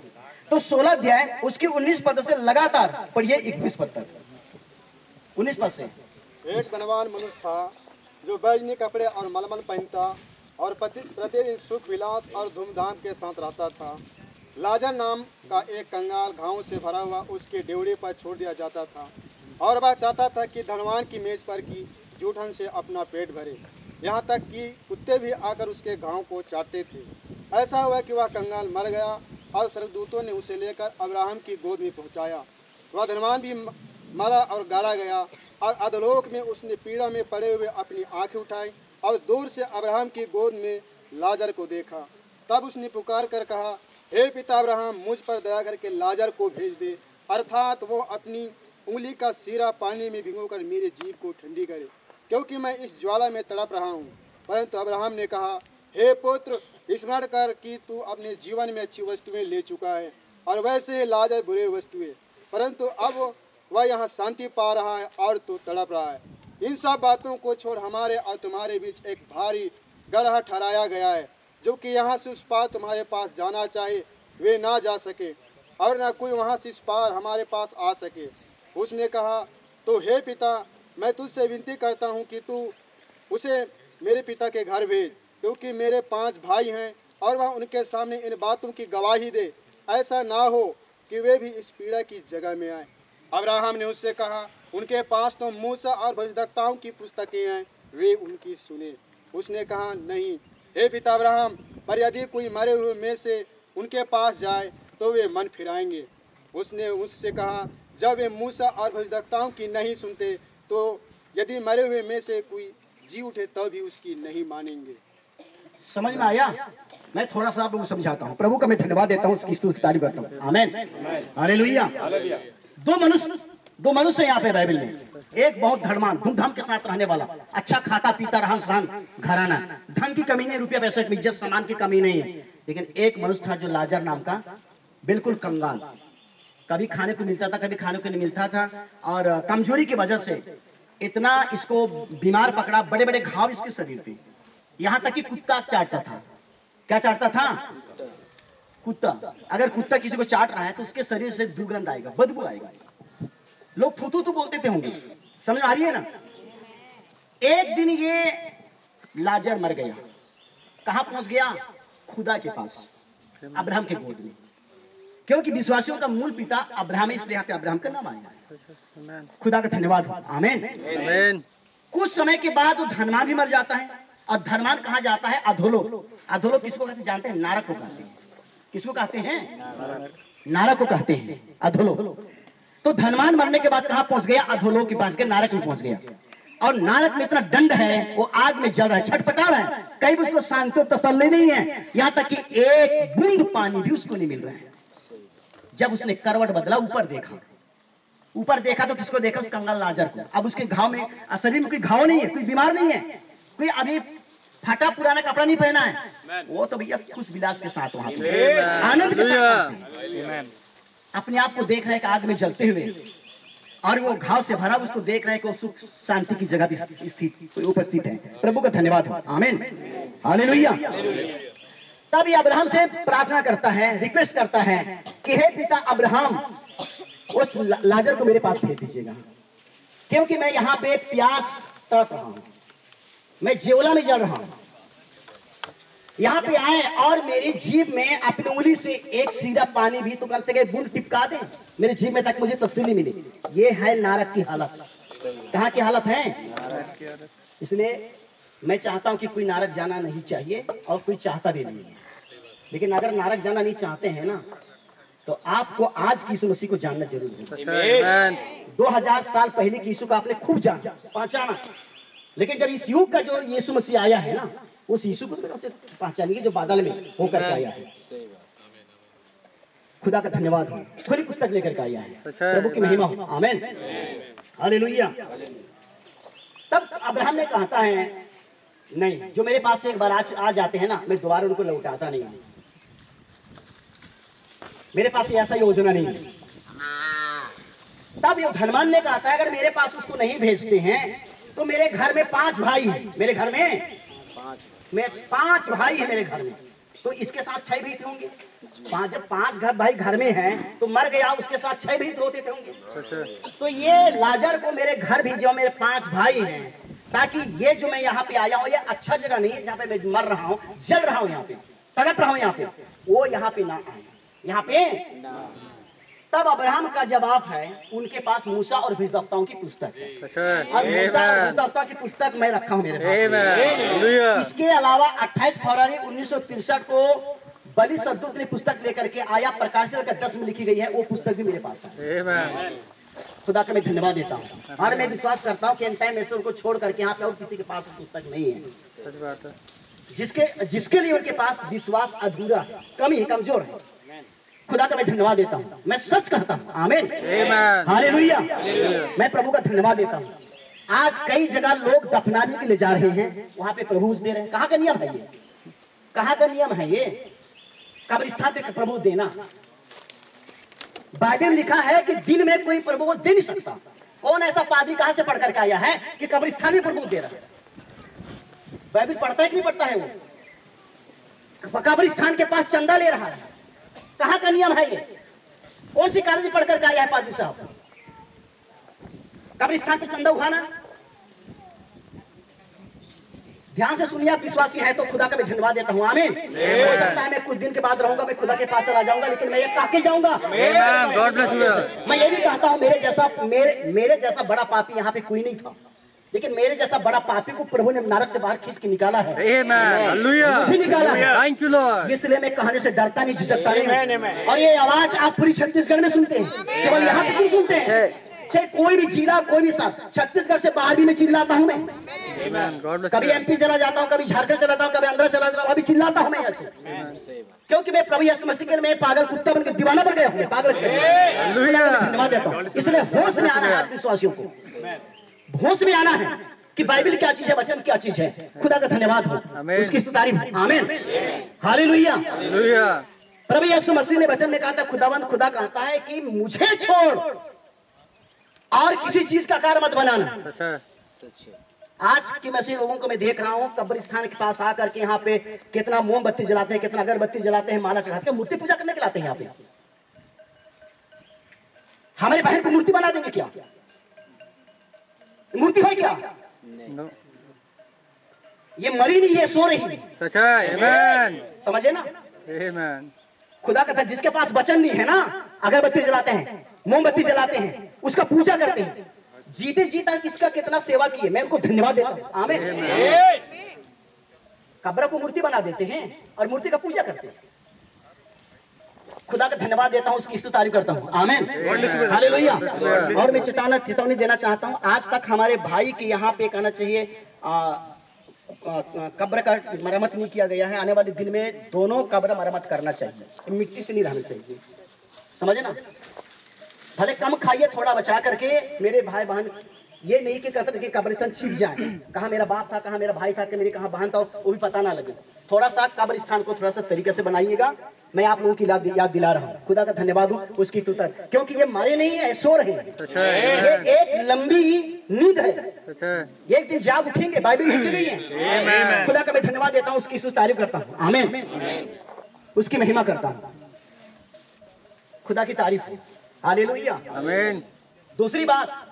तो 16 अध्याय उसके 19 पद से लगातार पढ़िए 21 पद तक। 19 पद से। एक धनवान मनुष्य था जो बैजनी कपड़े और मलमल पहनता और प्रतिदिन सुख विलास और धूमधाम के साथ रहता था। लाजर नाम का एक कंगाल घावों से भरा हुआ उसके डेवड़े पर छोड़ दिया जाता था और वह चाहता था कि धनवान की मेज पर की जूठन से अपना पेट भरे, यहाँ तक कि कुत्ते भी आकर उसके घाव को चाटते थे। ऐसा हुआ कि वह कंगाल मर गया और स्वर्गदूतों ने उसे लेकर अब्राहम की गोद में पहुँचाया। वह धनवान भी मरा और गाड़ा गया और अधोलोक में उसने पीड़ा में पड़े हुए अपनी आंखें उठाई और दूर से अब्राहम की गोद में लाजर को देखा। तब उसने पुकार कर कहा, हे पिता अब्राहम, मुझ पर दया करके लाजर को भेज दे, अर्थात वो अपनी उंगली का सिरा पानी में भिगोकर मेरे जीभ को ठंडी करे, क्योंकि मैं इस ज्वाला में तड़प रहा हूँ। परंतु अब्राहम ने कहा, हे पुत्र, स्मरण कर कि तू अपने जीवन में अच्छी वस्तुएं ले चुका है और वैसे लाजर बुरे वस्तुएं, परंतु अब वह यहाँ शांति पा रहा है और तू तड़प रहा है। इन सब बातों को छोड़ हमारे और तुम्हारे बीच एक भारी गढ़ ठहराया गया है, जो कि यहाँ से उस पार तुम्हारे पास जाना चाहे वे ना जा सके और न कोई वहाँ से इस पार हमारे पास आ सके। उसने कहा, तो हे पिता, मैं तुझसे विनती करता हूँ कि तू उसे मेरे पिता के घर भेज, क्योंकि मेरे 5 भाई हैं और वह उनके सामने इन बातों की गवाही दे। ऐसा ना हो कि वे भी इस पीड़ा की जगह में आए। अब्राहम ने उससे कहा, उनके पास तो मूसा और भविष्यद्वक्ताओं की पुस्तकें हैं, वे उनकी सुने। उसने कहा, नहीं हे पिता अब्राहम, पर यदि कोई मरे हुए में से उनके पास जाए तो वे मन फिराएंगे। उसने उससे कहा, जब वे मूसा और भविष्यद्वक्ताओं की नहीं सुनते तो यदि मरे हुए में से कोई जी उठे तो भी उसकी नहीं मानेंगे। समझ में आया? मैं थोड़ा सा आप लोगों को समझाता हूँ। प्रभु का मैं धन्यवाद देता हूँ, उसकी तारीफ करता हूँ। आमीन, हालेलुया। दो मनुष्य यहाँ पे बाइबल में, एक बहुत धर्मान धूमधाम के साथ रहने वाला, अच्छा खाता पीता रहन सहन घराना, धन की कमी नहीं, रुपया पैसे की इज्जत सामान की कमी नहीं है। लेकिन एक मनुष्य था जो लाजर नाम का, बिल्कुल कंगाल, कभी खाने को मिलता था कभी खाने को नहीं मिलता था, और कमजोरी की वजह से इतना इसको बीमार पकड़ा, बड़े बड़े घाव इसके शरीर पे, यहाँ तक कि कुत्ता चाटता था। क्या चाटता था? कुत्ता। अगर कुत्ता किसी को चाट रहा है तो उसके शरीर से दुर्गंध आएगा, बदबू आएगा, लोग थूथू तो बोलते थे होंगे। समझ आ रही है ना? एक दिन ये लाजर मर गया। कहां पहुंच गया? खुदा के पास, अब्राहम के गोद में, क्योंकि विश्वासियों का मूल पिता अब्राहम है, इसलिए यहाँ पे अब्राहम का नाम आया। खुदा का धन्यवाद हो। आमीन। कुछ समय के बाद वो धनवान भी मर जाता है, और धनवान कहाँ जाता है? अधोलोक। अधोलोक किसको कहते जानते हैं? नारक को कहते हैं। किसको कहते हैं? नारक को कहते हैं, अधोलोक। तो धनवान मरने के बाद कहाँ पहुंच गया? अधोलोक के पास गया, नारक में पहुंच गया। और नारक में इतना दंड है, वो आग में जल रहा है, छटपटा रहा है, कहीं भी उसको शांति और तसल्ली नहीं है, यहाँ तक कि एक बूंद पानी भी उसको नहीं मिल रहा है। जब उसने करवट बदला, ऊपर देखा ऊपर देखा तो किसको देखा? उस कंगाल लाजर को। अब उसके घाव में, शरीर में कोई घाव नहीं है, कोई बीमार नहीं है, कोई अभी फटा पुराना कपड़ा नहीं पहना है। वो तो भैया खुश विलास के साथ वहां पे आनंद के साथ अपने आप को देख रहे हैं कि आग में जलते हुए, और वो घाव से भरा उसको देख रहे हैं कि वो सुख शांति की जगह भी स्थित उपस्थित है। प्रभु का धन्यवाद हो, आमीन, हालेलुया। तब ये अब्राहम से प्रार्थना करता है, रिक्वेस्ट करता है कि हे पिता अब्राहम, उस लाजर को मेरे पास भेज दीजिएगा, क्योंकि मैं यहाँ पे प्यास तड़प रहा हूँ, मैं जेवला में जल रहा हूँ। यहाँ पे आए और मेरी जीभ में अपनी उंगली से एक सीधा पानी भी तो कर सके बूंद टिपका दे मेरी जीभ में, तक मुझे तसल्ली मिले। ये है नारक की हालत। कहाँ की हालत है? इसलिए मैं चाहता हूं कि कोई नारक जाना नहीं चाहिए, और कोई चाहता भी नहीं है। लेकिन अगर नारक जाना नहीं चाहते हैं ना, तो आपको आज की यीशु मसीह को जानना जरूरी है। 2000 साल पहले की यीशु को आपने खूब जाना, पहचाना, लेकिन जब इस युग का जो यीशु मसीह आया है ना, उस यीशु को तो पहचानिए जो बादल में होकर के आया है। खुदा का धन्यवाद हो, खुली पुस्तक लेकर के आया है। प्रभु की महिमा हो, आमीन, हालेलुया। तब अब्राहम ने कहता है, नहीं, जो मेरे पास से एक बार आ जाते हैं ना, मैं दोबारा उनको लौटाता नहीं, मेरे पास ऐसा योजना नहीं है। तब ये धनवान ने कहा था, अगर मेरे पास उसको नहीं भेजते हैं तो मेरे घर में 5 भाई हैं, मेरे घर में 5 भाई हैं मेरे घर में, तो इसके साथ 6 भी होंगे। जब 5 भाई घर में हैं तो मर गया, उसके साथ 6 भी होते थे होंगे। तो ये लाजर को मेरे घर भेजो, मेरे 5 भाई हैं, ताकि ये जो मैं यहाँ पे आया हूँ, ये अच्छा जगह नहीं है जहाँ पे मैं मर रहा हूँ, जल रहा हूँ, यहाँ पे तड़प रहा हूँ, यहाँ पे वो यहाँ पे ना आए, यहाँ पे। तब अब्राहम का जवाब है, उनके पास मूसा और भविष्यवक्ताओं की पुस्तक है, और मूसा और भविष्यवक्ताओं की पुस्तक मैं रखा हूँ मेरे पास। इसके अलावा 28 फरवरी 1963 को बलि सद्दूत ने पुस्तक लेकर के आया, प्रकाशित 10 में लिखी गई है, वो पुस्तक भी मेरे पास है। खुदा का मैं धन्यवाद देता हूँ, और मैं विश्वास करता हूँ कि इन टाइम ऐसे उनको छोड़ करके यहाँ पे और किसी के पास पुस्तक नहीं है, जिसके लिए उनके पास विश्वास अधूरा, कमी, कमजोर है। खुदा का मैं धन्यवाद देता हूँ, मैं सच कहता हूँ, आमीन, हालेलुया। मैं प्रभु का धन्यवाद देता हूँ। आज कई जगह लोग दफनाने के लिए जा रहे हैं, वहां पे प्रभु दे रहे हैं। कहाँ का नियम है ये? कहाँ का नियम है ये? कब्रिस्तान पे प्रभु देना। बाइबल में लिखा है कि दिन में कोई प्रभु दे नहीं सकता। कौन ऐसा पादरी कहाँ से पढ़ करके आया है कि कब्रिस्तान में प्रभु दे रहा है? बाइबल पढ़ता है कि नहीं पढ़ता है? वो कब्रिस्तान के पास चंदा ले रहा है। कहाँ का नियम है ये? कौन सी कॉलेज पढ़ करके आया है पादरी साहब? कब्रिस्तान पे चंदा उठाना। ध्यान से सुनिए, आप विश्वासी है तो खुदा का मैं धन्यवाद देता हूँ, आमीन। हो सकता है मैं कुछ दिन के बाद रहूंगा, मैं खुदा के पास चला जाऊंगा, लेकिन मैं ये कह के जाऊंगा, मैं ये भी कहता हूँ, मेरे जैसा बड़ा पापी यहाँ पे कोई नहीं था, लेकिन मेरे जैसा बड़ा पापी को प्रभु ने नरक से बाहर खींच के निकाला है, मुझे निकाला है। इसलिए मैं कहने से डरता नहीं, झिझकता नहीं। और ये आवाज आप पूरी छत्तीसगढ़ में सुनते हैं, केवल यहाँ पे नहीं सुनते हैं। चाहे कोई भी जिला, कोई भी साथ, छत्तीसगढ़ से बाहर भी मैं चिल्लाता हूँ। मैं कभी एमपी चला जाता हूँ, कभी झारखंड चला जाता हूँ, कभी आंध्र चला जाता हूँ, अभी चिल्लाता हूँ मैं ऐसे, क्योंकि मैं प्रभु यीशु मसीह के मैं पागल कुत्ता बनकर दीवाना बन गया हूँ, पागल। धन्यवाद देता हूँ। इसलिए होश में आना है विश्वासियों को, होश में आना है कि बाइबल क्या चीज है, वचन क्या चीज है। खुदा का धन्यवाद हो, उसकी तारीफ, आमीन, हालेलुया। प्रभु यीशु मसीह ने वचन में कहा था, खुदावंद खुदा कहता है कि मुझे छोड़ और किसी चीज का कार्य मत बनाना। आज की मसीह लोगों को मैं देख रहा हूँ, कब्रिस्तान के पास आकर के यहाँ पे कितना मोमबत्ती जलाते हैं, कितना अगरबत्ती जलाते हैं, माला चढ़ाते हैं, मूर्ति पूजा करने के लाते हैं यहाँ पे। हमारे बहन को मूर्ति बना देंगे क्या? मूर्ति है क्या? ये मरी नहीं है, सो रही है। समझे ना? खुदा का, जिसके पास वचन नहीं है ना, अगरबत्ती जलाते हैं, मोमबत्ती जलाते हैं, उसका पूजा करते हैं। जीते जीता किसका कितना सेवा की है, मैं उनको धन्यवाद देता हूँ, आमीन। कब्र को मूर्ति बना देते हैं और मूर्ति का पूजा करते हैं। खुदा का धन्यवाद देता हूँ, उसकी स्तुति करता हूँ, आमीन, हालेलुया। और मैं चेतावनी देना चाहता हूँ, आज तक हमारे भाई के यहाँ पे कहना चाहिए कब्र का मरम्मत नहीं किया गया है। आने वाले दिन में दोनों कब्र मरम्मत करना चाहिए, मिट्टी से नहीं रहना चाहिए, समझे ना? भले कम खाइए, थोड़ा बचा करके मेरे भाई बहन, ये नहीं कि कहते कि कब्रिस्तान छिप जाए, कहाँ मेरा बाप था, कहाँ मेरा भाई था, कि मेरी कहाँ बहन था, वो भी पता ना लगे। थोड़ा सा कब्रिस्तान को थोड़ा सा तरीके से बनाइएगा। मैं आप लोगों की याद दिला रहा हूँ। खुदा का धन्यवाद हो उसकी स्तुति, क्योंकि ये मारे नहीं है, सो रहे हैं। ये एक लंबी नींद है, एक दिन जाग उठेंगे, बाइबल लिखी गई है। खुदा का मैं धन्यवाद देता हूँ, उसकी तारीफ करता हूँ। आमीन, उसकी महिमा करता हूँ। खुदा की तारीफ है, हालेलुया, आमीन। दूसरी बात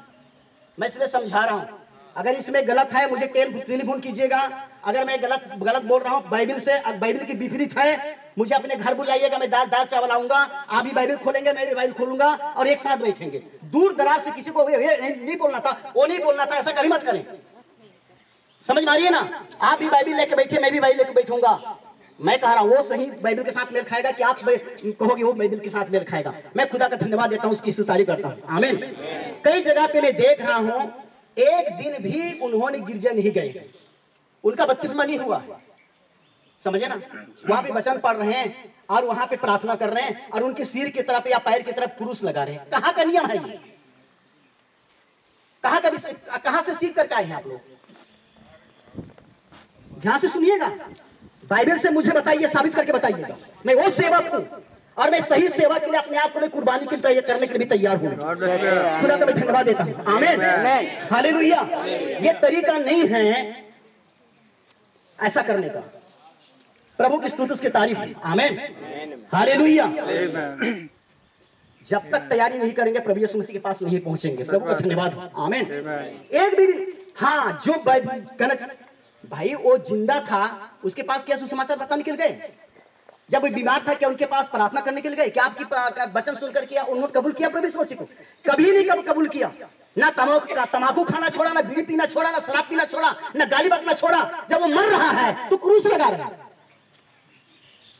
मैं इसलिए समझा रहा हूँ, अगर इसमें गलत है मुझे टेलीफोन कीजिएगा। अगर मैं गलत बोल रहा हूँ बाइबल से, बाइबल की विपरीत है, मुझे अपने घर बुलाइएगा, मैं दाल चावल आऊंगा, आप भी बाइबल खोलेंगे, मैं भी बाइबल खोलूंगा और एक साथ बैठेंगे। दूर दराज से किसी को नहीं बोलना था, वो नहीं बोलना था, ऐसा कभी मत करें। समझ मारिए ना, आप भी बाइबल लेके बैठे, मैं भी बाइबल लेके बैठूंगा। मैं कह रहा हूँ वो सही बाइबल के साथ मेल खाएगा कि आप कहोगे वो बाइबल के साथ मेल खाएगा। मैं खुदा का धन्यवाद देता हूँ, उसकी तारीफ करता हूँ। आमीन। कई जगह पे मैं देख रहा हूँ, एक दिन भी उन्होंने गिरजा नहीं गए, उनका बपतिस्मा नहीं हुआ। समझे ना, वहां पे वचन पढ़ रहे हैं और वहां पे प्रार्थना कर रहे हैं और उनके सिर की तरफ या पैर की तरफ क्रूस लगा रहे हैं। कहाँ का नियम है ये? कहाँ से सीख करके आए हैं आप लोग? ध्यान से सुनिएगा, बाइबल से मुझे बताइए, साबित करके बताइएगा। मैं वो सेवक हूँ और मैं सही सेवा के लिए अपने आप को मैं कुर्बानी के लिए करने के लिए भी तैयार हूँ। खुदा का मैं धन्यवाद देता हूँ। आमीन, हालेलुया। ये तरीका नहीं है ऐसा करने का। प्रभु की स्तुति, उसकी तारीफ है। आमीन, हालेलुया। जब तक तैयारी नहीं करेंगे प्रभु यीशु मसीह के पास नहीं पहुंचेंगे। प्रभु का धन्यवाद। आमीन। एक भी हाँ, जो भाई वो जिंदा था, उसके पास क्या सुसमाचार पता निकल गए? जब वो बीमार था क्या उनके पास प्रार्थना करने के लिए गए? क्या आपकी वचन सुनकर किया उन्होंने कबूल किया प्रभु यीशु मसीह को? कभी नहीं कबूल किया। ना तमाकू खाना छोड़ा, ना बीड़ी पीना छोड़ा, ना शराब पीना छोड़ा, ना गाली बकना छोड़ा। जब वो मर रहा है तो क्रूस लगा रहा है।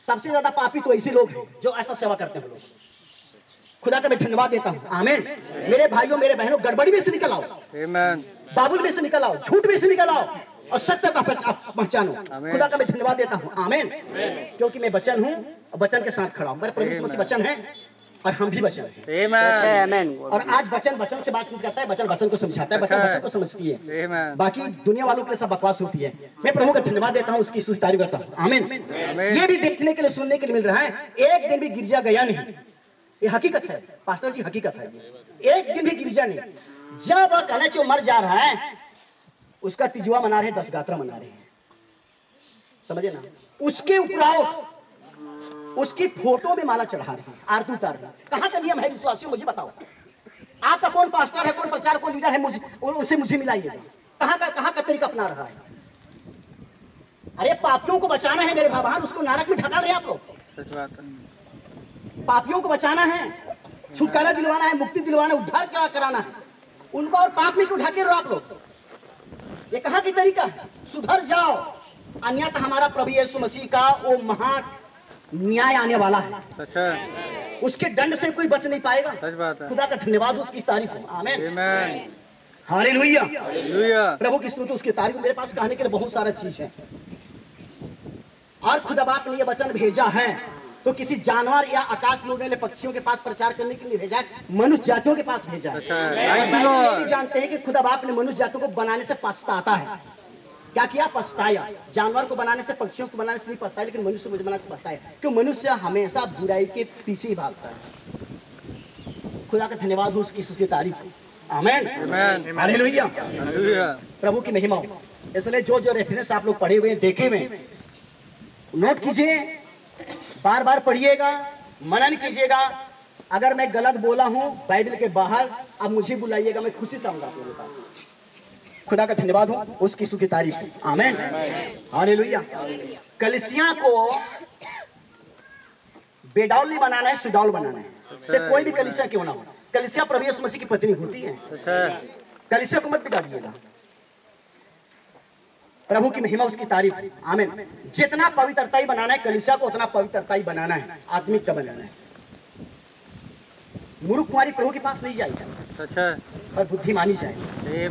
सबसे ज्यादा पापी तो ऐसे लोग हैं जो ऐसा सेवा करते हैं। लोग खुदा का मैं धन्यवाद देता हूँ। आमीन। मेरे भाइयों, मेरे बहनों, गड़बड़ी में से निकल आओ, बाबुल में से निकल आओ, झूठ में से निकल आओ और सत्य का पहचानो। खुदा का मैं धन्यवाद देता हूँ। आमीन। क्योंकि मैं वचन हूँ और वचन के साथ खड़ा हूँ। मेरे प्रभु यीशु मसीह वचन है और हम भी वचन हैं। और आज वचन से बातचीत करता है, वचन को समझाता है, वचन को समझती है। बाकी दुनिया वालों के लिए सब बकवास होती है। मैं प्रभु का धन्यवाद देता हूँ, उसकी तारीफ करता हूँ। आमीन। ये भी देखने के लिए, सुनने के लिए मिल रहा है, एक दिन भी गिरजा गया नहीं। ये हकीकत है पास्टर जी, हकीकत है। एक दिन भी गिरजा नहीं। जब कहना चाहिए मर जा रहा है, उसका तिजवा मना रहे, 10 गात्रा मना रहे हैं। समझे ना, उसके उपराउट उसकी फोटो में माला चढ़ा रहे हैं, आरती उतार रहे हैं। कहाँ का नियम है विश्वासियों, मुझे बताओ। आपका कौन पास्टर है, कौन प्रचार, कौन लीडर है, उनसे मुझे मिलाइएगा। कहाँ का तरीका अपना रहा है? अरे पापियों को बचाना है मेरे भगवान, उसको नरक में ढका रहे आप लोग। पापियों को बचाना है, छुटकारा दिलवाना है, मुक्ति दिलवाना है, उद्धार कराना है उनको, और पाप में क्यों ढके रहो आप लोग? ये कहाँ की तरीका है? सुधर जाओ, अन्यथा हमारा प्रभु यीशु मसीह का वो महान न्याय आने वाला है। अच्छा। उसके दंड से कोई बच नहीं पाएगा। सच बात है। खुदा का धन्यवाद, उसकी तारीफ हो। आमीन, हालेलुया। प्रभु की स्तुति, उसकी तारीफ। मेरे पास कहने के लिए बहुत सारा चीज है। और खुदा बाप ने ये वचन भेजा है तो किसी जानवर या आकाश में उड़ने वाले पक्षियों के पास प्रचार करने के लिए भेजा है, मनुष्य जातियों के पास भेजा है। ये भी जानते हैं कि खुदा बाप ने मनुष्य जातियों को बनाने से पछताता है। क्या किया? पछताया। जानवर को बनाने से, पक्षियों को बनाने से नहीं पछताया, लेकिन मनुष्य को बनाने से पछताया, क्यों? मनुष्य हमेशा बुराई के पीछे ही भागता है। खुदा का धन्यवाद हो, उसकी तारीफ हो। आमीन, हालेलुया। प्रभु की महिमा हो। इसलिए जो रेफरेंस आप लोग पढ़े हुए, देखे हुए, नोट कीजिए, बार बार पढ़िएगा, मनन कीजिएगा। अगर मैं गलत बोला हूं बाइबल के बाहर, अब मुझे बुलाइएगा, मैं खुशी से आऊंगा आपके पास। खुदा का धन्यवाद हो, उसकी सुखी तारीफ है। आमीन, हालेलुया। कलीसिया को बेडौल नहीं बनाना है, सुडौल बनाना है। चाहे कोई भी कलीसिया क्यों ना हो, कलीसिया प्रभु यीशु मसीह की पत्नी होती है। कलीसिया को मत बिगाड़िएगा। प्रभु की महिमा, उसकी तारीफ। आमीन। जितना पवित्रता ही बनाना है कलीसिया को, उतना पवित्रता ही बनाना है, आत्मिक का बनाना है। मूर्ख कुमारी प्रभु के पास नहीं जाएगा। अच्छा। पर बुद्धिमानी जाएगी।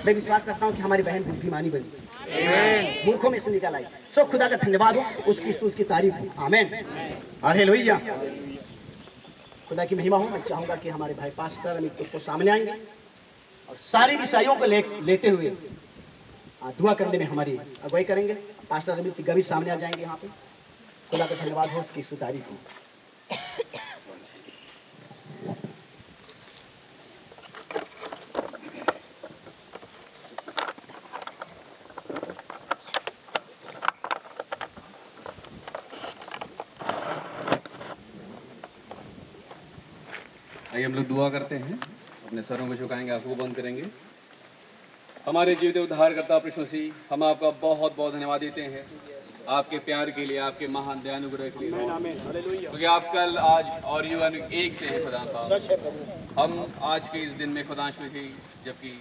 मैं विश्वास करता हूँ कि हमारी बहन बुद्धिमानी बनी, मूर्खों में से निकल आई। सो खुदा का धन्यवाद हो, उसकी तारीफ हो। आमीन, हालेलुया। खुदा की महिमा हो। मैं चाहूँगा कि हमारे भाई पास्टर अमित को सामने आएंगे और सारी विषयों को लेते हुए दुआ करने में हमारी अगुवाई करेंगे। पास्टर अमित गभी सामने आ जाएंगे यहाँ पे। खुदा का धन्यवाद हो, उसकी तारीफ हो। आइए हम लोग दुआ करते हैं, अपने सरों को झुकाएंगे, आंखों को बंद करेंगे। हमारे जीवित उद्धारकर्ता प्रभु मसीह, हम आपका बहुत बहुत धन्यवाद देते हैं आपके प्यार के लिए, आपके महान दयानुग्रह के लिए, क्योंकि आप कल आज और युवान एक से हैं खुदा साहब। हम आज के इस दिन में खुदा मसीह, जबकि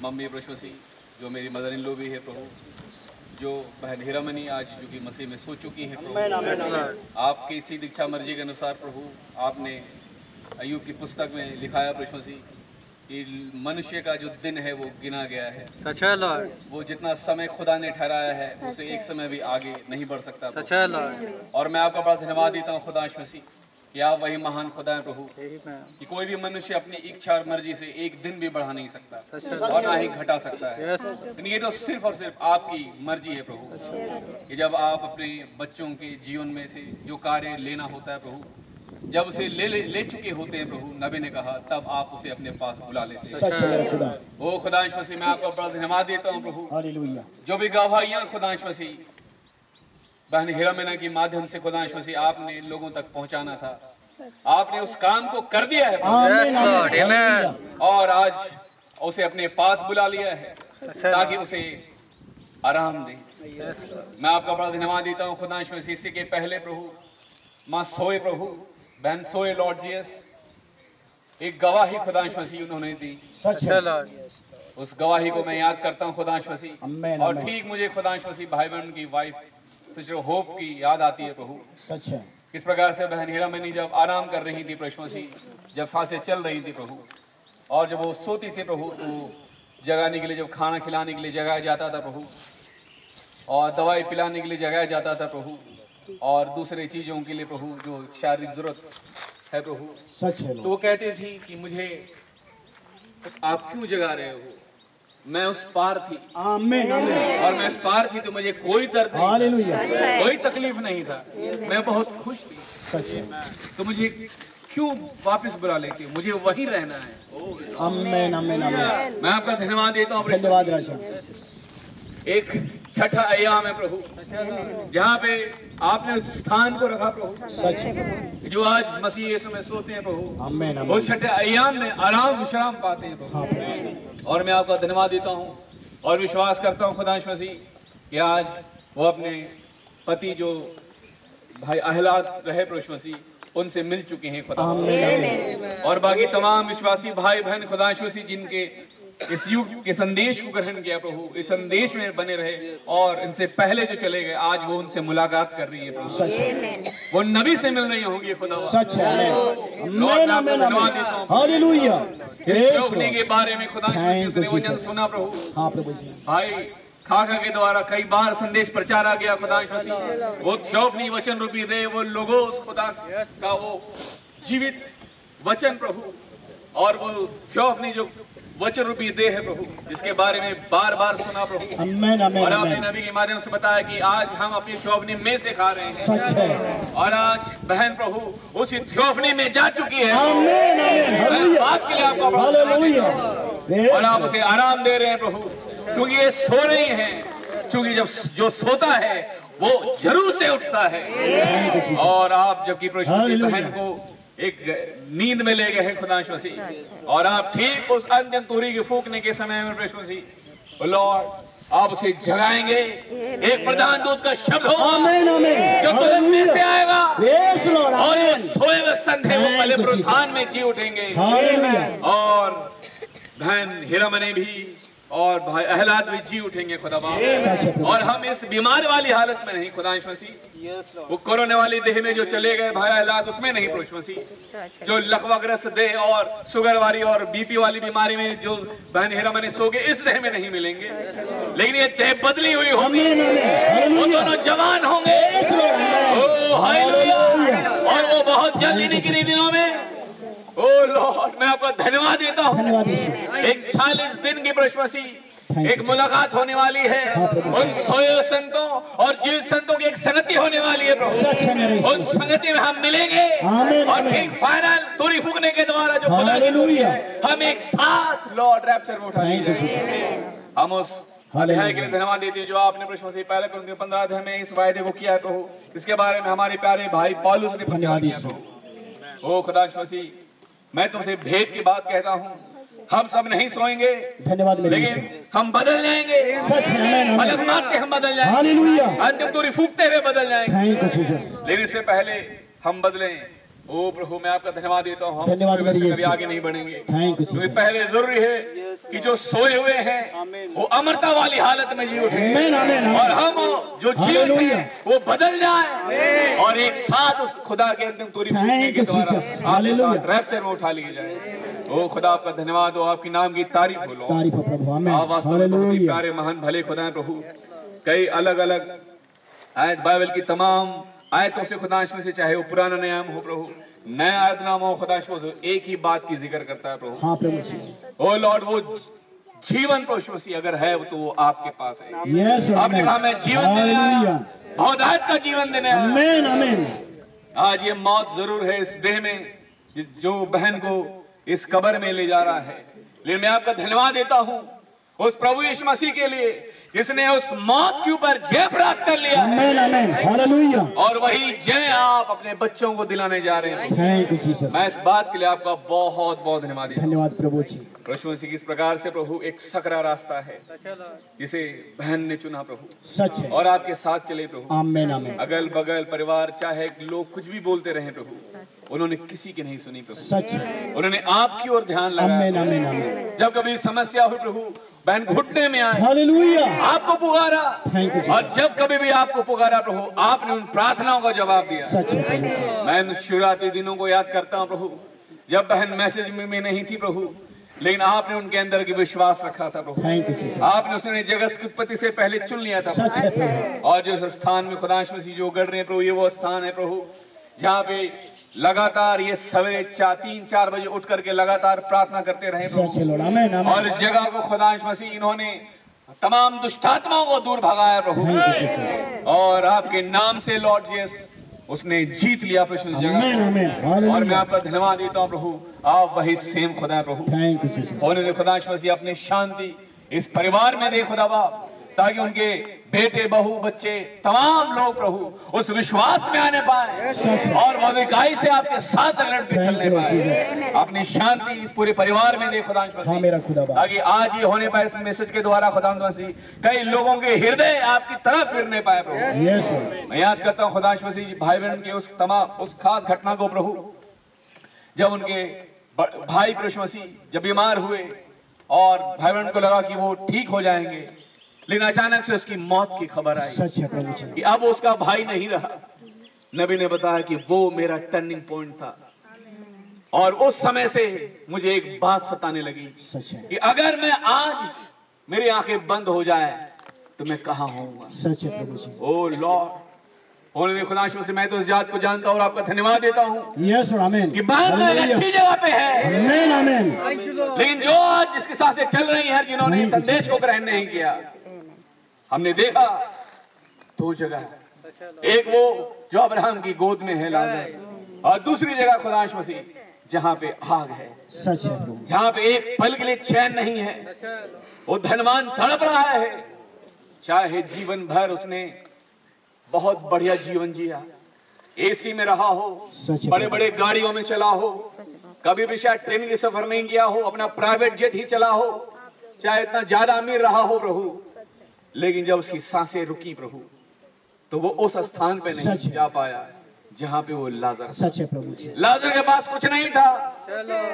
मम्मी प्रभु मसीह जो मेरी मदर इन लो भी है प्रभु, जो बहन हीरामणि आज जो कि मसीह में सो चुकी है प्रभु, आपकी इसी दीक्षा मर्जी के अनुसार प्रभु आपने अय्यूब की पुस्तक में लिखाया प्रभु मसीह कि मनुष्य का जो दिन है वो गिना गया है। सच है लॉर्ड। वो जितना समय खुदा ने ठहराया है उसे एक समय भी आगे नहीं बढ़ सकता। सच है लॉर्ड। और मैं आपका बड़ा धन्यवाद देता हूँ खुदा मसीह कि आप वही महान खुदा हैं प्रभु, कि कोई भी मनुष्य अपनी इच्छा और मर्जी से एक दिन भी बढ़ा नहीं सकता और ना ही घटा सकता है। लेकिन ये तो सिर्फ और सिर्फ आपकी मर्जी है प्रभु, कि जब आप अपने बच्चों के जीवन में से जो कार्य लेना होता है प्रभु, जब उसे ले चुके होते हैं प्रभु, नबी ने कहा, तब आप उसे अपने पास बुला लेते हैं। ओ खुदा मसीह, मैं आपको बड़ा धन्यवाद देता हूँ प्रभु, जो भी गवाहियाँ खुदा मसीह बहन हीरामणि के माध्यम से खुदा मसीह आपने लोगों तक पहुँचाना था, आपने उस काम को कर दिया है और आज उसे अपने पास बुला लिया है ताकि उसे आराम दे। मैं आपका बड़ा धन्यवाद देता हूँ खुदा मसीह। इसी के पहले प्रभु माँ सोए प्रभु, बहन सोए लॉर्ड जीसस, एक गवाही खुदा मसीह उन्होंने दी। सच है लॉर्ड। उस गवाही को मैं याद करता हूँ खुदा मसीह, और ठीक मुझे खुदा मसीह भाई बहन की वाइफ सिस्टर होप की याद आती है प्रभु। सच है। किस प्रकार से बहन हीरामणि जब आराम कर रही थी प्रभु मसीह, जब सांसें चल रही थी प्रभु, और जब वो सोती थी प्रभु, तो जगाने के लिए, जब खाना खिलाने के लिए जगाया जाता था प्रभु, और दवाई पिलाने के लिए जगाया जाता था प्रभु, और दूसरे चीज़ों के लिए प्रभु जो शारीरिक जरूरत है प्रभु, सच है। तो वो कहते थी कि मुझे आप क्यों जगा रहे हो, मैं उस पार थी। आमीन आमीन। और मैं उस पार थी तो मुझे कोई दर्द नहीं, हालेलुया, कोई तकलीफ नहीं था, मैं बहुत खुश थी। सच है। तो मुझे क्यों वापस बुला लेते हो, मुझे वहीं रहना है। आमीन आमीन आमीन। मैं आपका धन्यवाद देता हूँ। धन्यवाद राजा। एक छठा अय्याम है प्रभु, जहाँ पे आपने उस स्थान को रखा प्रभु, सच, जो आज मसीह यीशु में सोते हैं प्रभु, आमीन वो छठे अय्याम में आराम विश्राम पाते हैं प्रभु। और मैं आपका धन्यवाद देता हूँ और विश्वास करता हूँ खुदा मसीह कि आज वो अपने पति जो भाई अहलाद रहे प्रभु मसीह, उनसे मिल चुके हैं खुदा, और बाकी तमाम विश्वासी भाई बहन खुदा मसीह जिनके इस युग के संदेश को ग्रहण किया प्रभु, इस संदेश में बने रहे, और इनसे पहले जो चले गए आज वो उनसे मुलाकात कर रही है प्रभु, वो नबी से मिल रही होंगी खुदा। सच है। लॉर्ड, मैं आपको धन्यवाद देता हूँ हालेलुया। थियोफनी के बारे में खुदा उसने वचन सुना प्रभु। हाँ प्रभु जी। भाई खाका के द्वारा कई बार संदेश प्रचारा गया खुदा मसीह, वो थियोफनी वचन रूपी दे, वो लोगोस खुदा का वो जीवित वचन प्रभु, और वो थियोफनी जो वचन रूपी देह है प्रभु, जिसके बारे में बार बार सुना प्रभु, आमीन आमीन। और आपने नबी के माध्यम से बताया कि आज हम अपनी थियोफनी में से खा रहे हैं। सच है। और आज बहन प्रभु उसी थियोफनी में जा चुकी है। आमीन आमीन। इस बात के लिए आपको हालेलुया। और आप उसे आराम दे रहे हैं प्रभु, क्योंकि ये सो रही हैं, क्योंकि जब जो सोता है वो जरूर से उठता है। और आप जबकि प्रभु बहन को एक नींद में ले गए हैं खुदा मसीह, और आप ठीक उस अंतिम तुरी के फूकने के समय में प्रभु मसीह लॉर्ड आप उसे जगाएंगे। एक प्रधान दूत का शब्द होगा आमीन आमीन, जो तुरंत में से आएगा, यस लॉर्ड, और वो सोए हुए संत है, वो पहले पुरुषान में जी उठेंगे। हालेलुया। और बहन हीरामणि भी और भाई अहलाद भी जी उठेंगे खुदा बाप। और हम इस बीमार वाली हालत में नहीं खुदा मसीह, वो कोरोना वाली देह में जो चले गए भाई अहलाद, उसमें नहीं प्रभु मसीह, जो लकवाग्रस्त देह और शुगर वाली और बीपी वाली बीमारी में जो बहन हीरामणि सो गए, इस देह में नहीं मिलेंगे, लेकिन ये देह बदली हुई होगी, वो दोनों जवान होंगे। और वो बहुत जल्दी निकली दिनों में लॉर्ड मैं आपका धन्यवाद देता हूँ। धन्यवाद यीशु। एक 40 दिन की प्रभु मसीह एक मुलाकात होने वाली है। हाँ, प्रभु। उन सोए संतों और जीवित संतों की एक संगति होने वाली है सच है मेरे प्रभु। यीशु। उन संगति में हम मिलेंगे आमीन, और आमीन। ठीक फाइनल तुरी फूकने के द्वारा जो खुदा की तुरी है हम एक साथ लॉर्ड रैप्चर में उठा लिए Thank you, जाएंगे। हम उस अध्याय के लिए धन्यवाद देते हैं जो आपने प्रभु मसीह पहले कुरिन्थियों 15 अध्याय में इस वायदे को किया है प्रभु। इसके बारे में हमारे प्यारे भाई पौलुस ने प्रचार धन्यवाद किया यीशु। प्रभु। ओ खुदा मसीह मैं तुमसे भेद की बात कहता हूँ, हम सब नहीं सोएंगे धन्यवाद मेरे लेकिन यीशु। हम बदल जाएंगे। सच है, आमीन, अलग आमीन। मारते हम बदल जाएंगे। हालेलुया। अंतिम तुरी फूकते हुए बदल जाएंगे। Thank you Jesus. लेकिन इससे पहले हम बदलें। ओ प्रभु मैं आपका धन्यवाद देता हूँ। हम धन्यवाद सोए हुए मेरे से कभी यीशु। आगे नहीं बढ़ेंगे। थैंक यू क्योंकि जीसस। पहले जरूरी है कि जो सोए हुए हैं वो अमरता वाली हालत में जी उठे आमीन, आमीन, आमीन। और हम जो जीवित हालेलुया। हैं वो बदल जाए और एक साथ उस खुदा के अंतिम तुरी फूकने Thank के you, द्वारा Jesus. आपके हालेलुया। साथ रैप्चर में उठा लिए जाए। ओ खुदा आपका धन्यवाद हो, आपकी नाम की तारीफ हो लो। तारीफ हो प्रभु। आमीन। आप वास्तव में बहुत ही हालेलुया। प्यारे महान भले खुदा हैं प्रभु। कई अलग अलग आयत बाइबल की तमाम आयतों से खुदा से चाहे वो पुराना नियम हो प्रभु, नया आयतनामा हो खुदा एक ही बात की जिक्र करता है प्रभु। हाँ प्रभु जी। ओ लॉर्ड वो जीवन प्रभु मसीह अगर है तो वो आपके पास है। यस आपने कहा मैं जीवन देने आया, बहुतायत का जीवन देने आया। आमीन, आमीन। आज ये मौत जरूर है इस देह में जो बहन को इस कब्र में ले जा रहा है, लेकिन मैं आपका धन्यवाद देता हूँ उस प्रभु यीशु मसीह के लिए जिसने उस मौत के ऊपर जय प्राप्त कर लिया है। आमीन, आमीन। हालेलुया। और वही जय आप अपने बच्चों को दिलाने जा रहे हैं। Thank you Jesus. मैं इस बात के लिए आपका बहुत बहुत धन्यवाद देता हूं। धन्यवाद प्रभु जी। प्रभु मसीह किस प्रकार से प्रभु एक सकरा रास्ता है जिसे बहन ने चुना प्रभु, सच है। और आपके साथ चले प्रभु। आमीन, आमीन। अगल बगल परिवार चाहे लोग कुछ भी बोलते रहे प्रभु, उन्होंने किसी की नहीं सुनी प्रभु। सच है। उन्होंने आपकी ओर ध्यान लगाया। आमीन, आमीन, आमीन। जब कभी समस्या हुई प्रभु, बहन घुटने में आए, हालेलुया। आपको पुकारा, थैंक यू और जीसस। जब कभी भी आपको पुकारा प्रभु, आपने उन प्रार्थनाओं का जवाब दिया। सच है प्रभु जी। मैं इन शुरुआती दिनों को याद करता हूं प्रभु, जब बहन मैसेज में नहीं थी प्रभु, लेकिन आपने उनके अंदर की विश्वास रखा था प्रभु। Thank you Jesus. आपने उसने जगत की उत्पत्ति से पहले चुन लिया था सच है प्रभु। और जिस स्थान में खुदा मसीह जो गढ़ रहे हैं प्रभु, ये वो स्थान है प्रभु जहाँ पे लगातार ये सवेरे 3-4 बजे उठ करके लगातार प्रार्थना करते रहे प्रभु। सच है लॉर्ड। आमीन, आमीन। और इस जगह को खुदा मसीह इन्होंने तमाम दुष्टात्माओं को दूर भगाया प्रभु, थैंक यू जीसस। और आपके नाम से लॉर्ड जीसस उसने जीत लिया प्रभु इस जगह आमीन, को। आमीन। और मैं हालेलुया। आपका धन्यवाद देता हूँ प्रभु, आप वही सेम खुदा है प्रभु। Thank you Jesus. उन्होंने खुदा मसीह अपनी शांति इस परिवार में दे खुदा बाप, ताकि उनके बेटे बहू बच्चे तमाम लोग प्रभु उस विश्वास में आने पाए और वधिकाई से आपके साथ लड़के चलने पाए। अपनी शांति इस पूरे परिवार में दे खुदा हाँ मेरा खुदा बाप। ताकि आज ये होने पाए इस मैसेज के द्वारा खुदा मसीह कई लोगों के हृदय आपकी तरफ फिरने पाए प्रभु। Yes Lord. मैं याद करता हूँ खुदा मसीह भाई बहन के उस खास घटना को प्रभु, जब उनके भाई प्रभु मसीह जब बीमार हुए और भाई बहन को लगा कि वो ठीक हो जाएंगे, लेकिन अचानक से उसकी मौत की खबर आई सच है प्रभु जी। कि अब उसका भाई नहीं रहा। नबी ने बताया कि वो मेरा टर्निंग पॉइंट था, और उस समय से मुझे एक बात सताने लगी सच है। कि अगर मैं आज मेरी आंखें बंद हो जाए तो मैं कहाँ होऊंगा। सच है प्रभु जी। ओ लॉर्ड, होने खुदा से मैं तो इस जात को जानता हूँ और आपका धन्यवाद देता हूँ यस लॉर्ड। आमीन। कि बात तो एक अच्छी जगह पे है, आमीन, आमीन। लेकिन जो आज जिसके साथ से चल रही है, जिन्होंने इस संदेश को ग्रहण नहीं किया, हमने देखा दो जगह, एक वो जो अब्राहम की गोद में है लाजर, और दूसरी जगह खुदा मसीह जहाँ पे आग है। सच है प्रभु। जहाँ पे एक पल के लिए चैन नहीं है। वो धनवान तड़प रहा है, चाहे जीवन भर उसने बहुत बढ़िया जीवन जिया, एसी में रहा हो, बड़े बड़े गाड़ियों में चला हो, कभी भी शायद ट्रेन की सफर नहीं किया हो, अपना प्राइवेट जेट ही चला हो, चाहे इतना ज्यादा अमीर रहा हो प्रभु, लेकिन जब उसकी सांसें रुकी प्रभु, तो वो उस स्थान पे नहीं जा पाया जहाँ पे वो लाजर। सच है प्रभु जी। लाजर के पास कुछ नहीं था,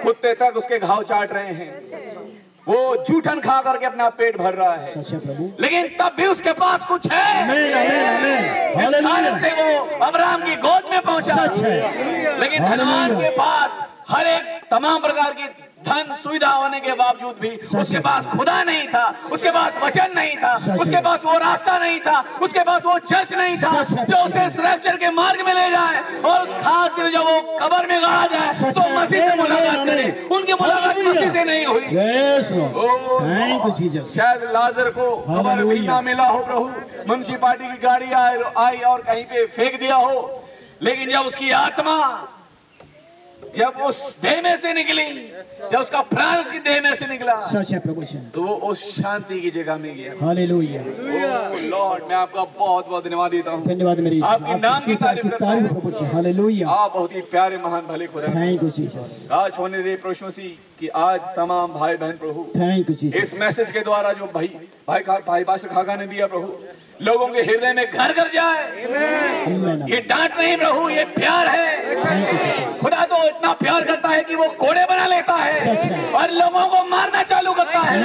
कुत्ते तक उसके घाव चाट रहे हैं, वो जूठन खा करके अपना पेट भर रहा है। सच है प्रभु। लेकिन तब भी उसके पास कुछ है। आमीन, आमीन, आमीन। इस कारण से वो अब्राहम की गोद में पहुंचा। सच है। लेकिन धनवान के पास हर एक तमाम प्रकार की धन सुविधा होने के बावजूद भी उसके पास खुदा नहीं था, उसके पास वचन नहीं था, उसके पास वो रास्ता नहीं था, उसके पास वो चर्च नहीं था जो उसे रैप्चर के मार्ग में ले जाए और उस खास दिन जब वो कब्र में गाड़ा जाए तो मसीह से मुलाकात करे। उनकी मुलाकात मसीह से नहीं हुई। शायद लाजर को कब्र में ना मिला हो प्रभु, म्युनिसिपालिटी की गाड़ी आई और कहीं पे फेंक दिया हो, लेकिन जब उसकी आत्मा जब उस देह में से निकली, जब उसका प्राण उसकी देह में से निकला, सच है प्रभु, तो वो उस शांति की जगह में गया। हालेलुया। लॉर्ड, मैं आपका बहुत बहुत धन्यवाद देता हूँ, धन्यवाद मेरी आपके नाम की तारीफ करता हूँ प्रभु जी। हालेलुया। आप बहुत ही प्यारे महान भले खुदा। Thank you Jesus. आज होने दे प्रभु मसीह कि आज तमाम भाई बहन प्रभु थैंक यू जीसस। इस मैसेज के द्वारा जो भाई पास्टर खाका ने दिया प्रभु, लोगों के हृदय में घर घर जाए। ये डांट नहीं प्रभु, ये प्यार है। खुदा तो इतना प्यार करता है कि वो कोड़े बना लेता है और लोगों को मारना चालू करता है।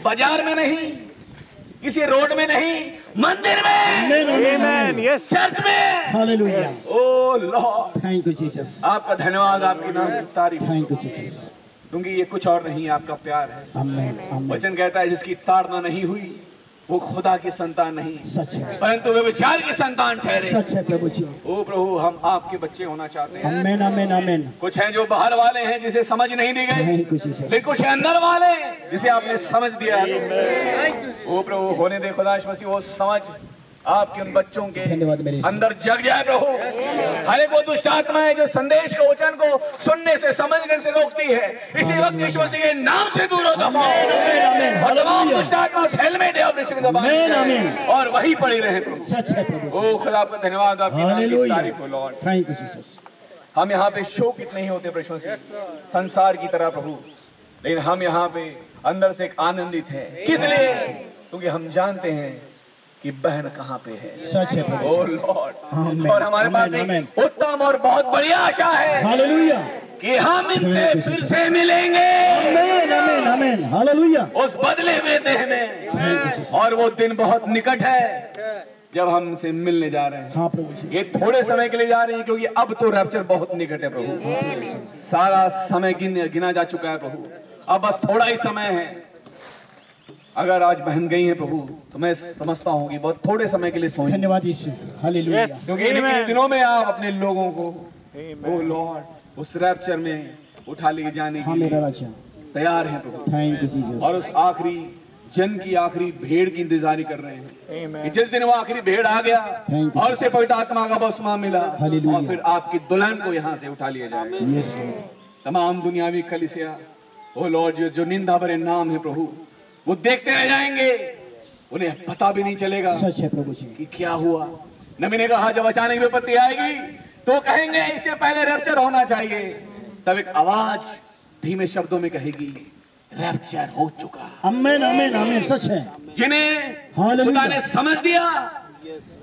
बाजार में नहीं, किसी रोड में नहीं, मंदिर में, चर्च में। Hallelujah. Oh lord, thank you Jesus. आपका धन्यवाद, आपकी नाम की तारीफ। Thank you Jesus. क्योंकि ये कुछ और नहीं, आपका प्यार है। आमीन। वचन कहता है जिसकी ताड़ना नहीं हुई वो खुदा की संतान नहीं, सच है, परंतु वे विचार की संतान ठहरे। सच है प्रभु जी। ओ प्रभु, हम आपके बच्चे होना चाहते हैं। आमीन आमीन आमीन। कुछ हैं जो बाहर वाले हैं जिसे समझ नहीं दी गई, थैंक यू जीसस। लेकिन कुछ हैं अंदर वाले जिसे आपने समझ दिया है। ओ प्रभु, होने दे खुदा मसीह वो समझ आपके उन बच्चों के धन्यवाद मेरे अंदर जग जाए प्रभु। हर एक वो दुष्ट आत्मा है जो संदेश को, वचन को सुनने से, समझने से रोकती है, इसी वक्त यीशु मसीह के नाम से दूर हो दफा और तमाम दुष्ट आत्मा हेलमेट है और वही पड़ी रहे प्रभु। सच है प्रभु। ओ खुदा, आपका धन्यवाद, आपकी नाम की तारीफ हो लॉर्ड। Thank you Jesus. हम यहाँ पे शोकित नहीं होते प्रभु मसीह संसार की तरह प्रभु, लेकिन हम यहाँ पे अंदर से एक आनंदित है। किस लिए? क्योंकि हम जानते हैं कि बहन कहाँ पे है। सच है प्रभु। ओ लॉर्ड, और हमारे पास एक उत्तम और बहुत बढ़िया आशा है। हालेलुया। कि हम इनसे फिर से मिलेंगे। आमीन आमीन आमीन। हालेलुया। उस बदले हुए देह में, और वो दिन बहुत निकट है जब हम इनसे मिलने जा रहे हैं। हाँ प्रभु जी। ये थोड़े समय के लिए जा रहे हैं क्योंकि अब तो रैप्चर बहुत निकट है प्रभु। सारा समय गिना जा चुका है प्रभु, अब बस थोड़ा ही समय है। अगर आज बहन गई है प्रभु तो मैं समझता हूँ कि बहुत थोड़े समय के लिए सोएं। धन्यवाद यीशु। हालेलुया। क्योंकि इन दिनों में आप अपने लोगों को ओ लॉर्ड उस रैप्चर में उठा ले जाने के लिए तैयार हैं प्रभु। Thank you Jesus. और उस आखिरी जन की आखिरी भेड़ की इंतजारी कर रहे हैं कि जिस दिन वो आखिरी भेड़ आ गया और उसे पवित्र आत्मा का बपतिस्मा मिला और फिर आपकी दुल्हन को यहाँ से उठा लिया जाए। तमाम दुनियावी कलीसिया ओ लॉर्ड जो निंदा भरे नाम है प्रभु, वो देखते रह जाएंगे, उन्हें पता भी नहीं चलेगा सच है प्रभु जी कि क्या हुआ। नबी ने कहा जब अचानक विपत्ति आएगी तो कहेंगे इससे पहले रैप्चर होना चाहिए। तब एक आवाज धीमे शब्दों में कहेगी रैप्चर हो चुका। आमीन आमीन आमीन। सच है। जिन्हें खुदा ने समझ दिया,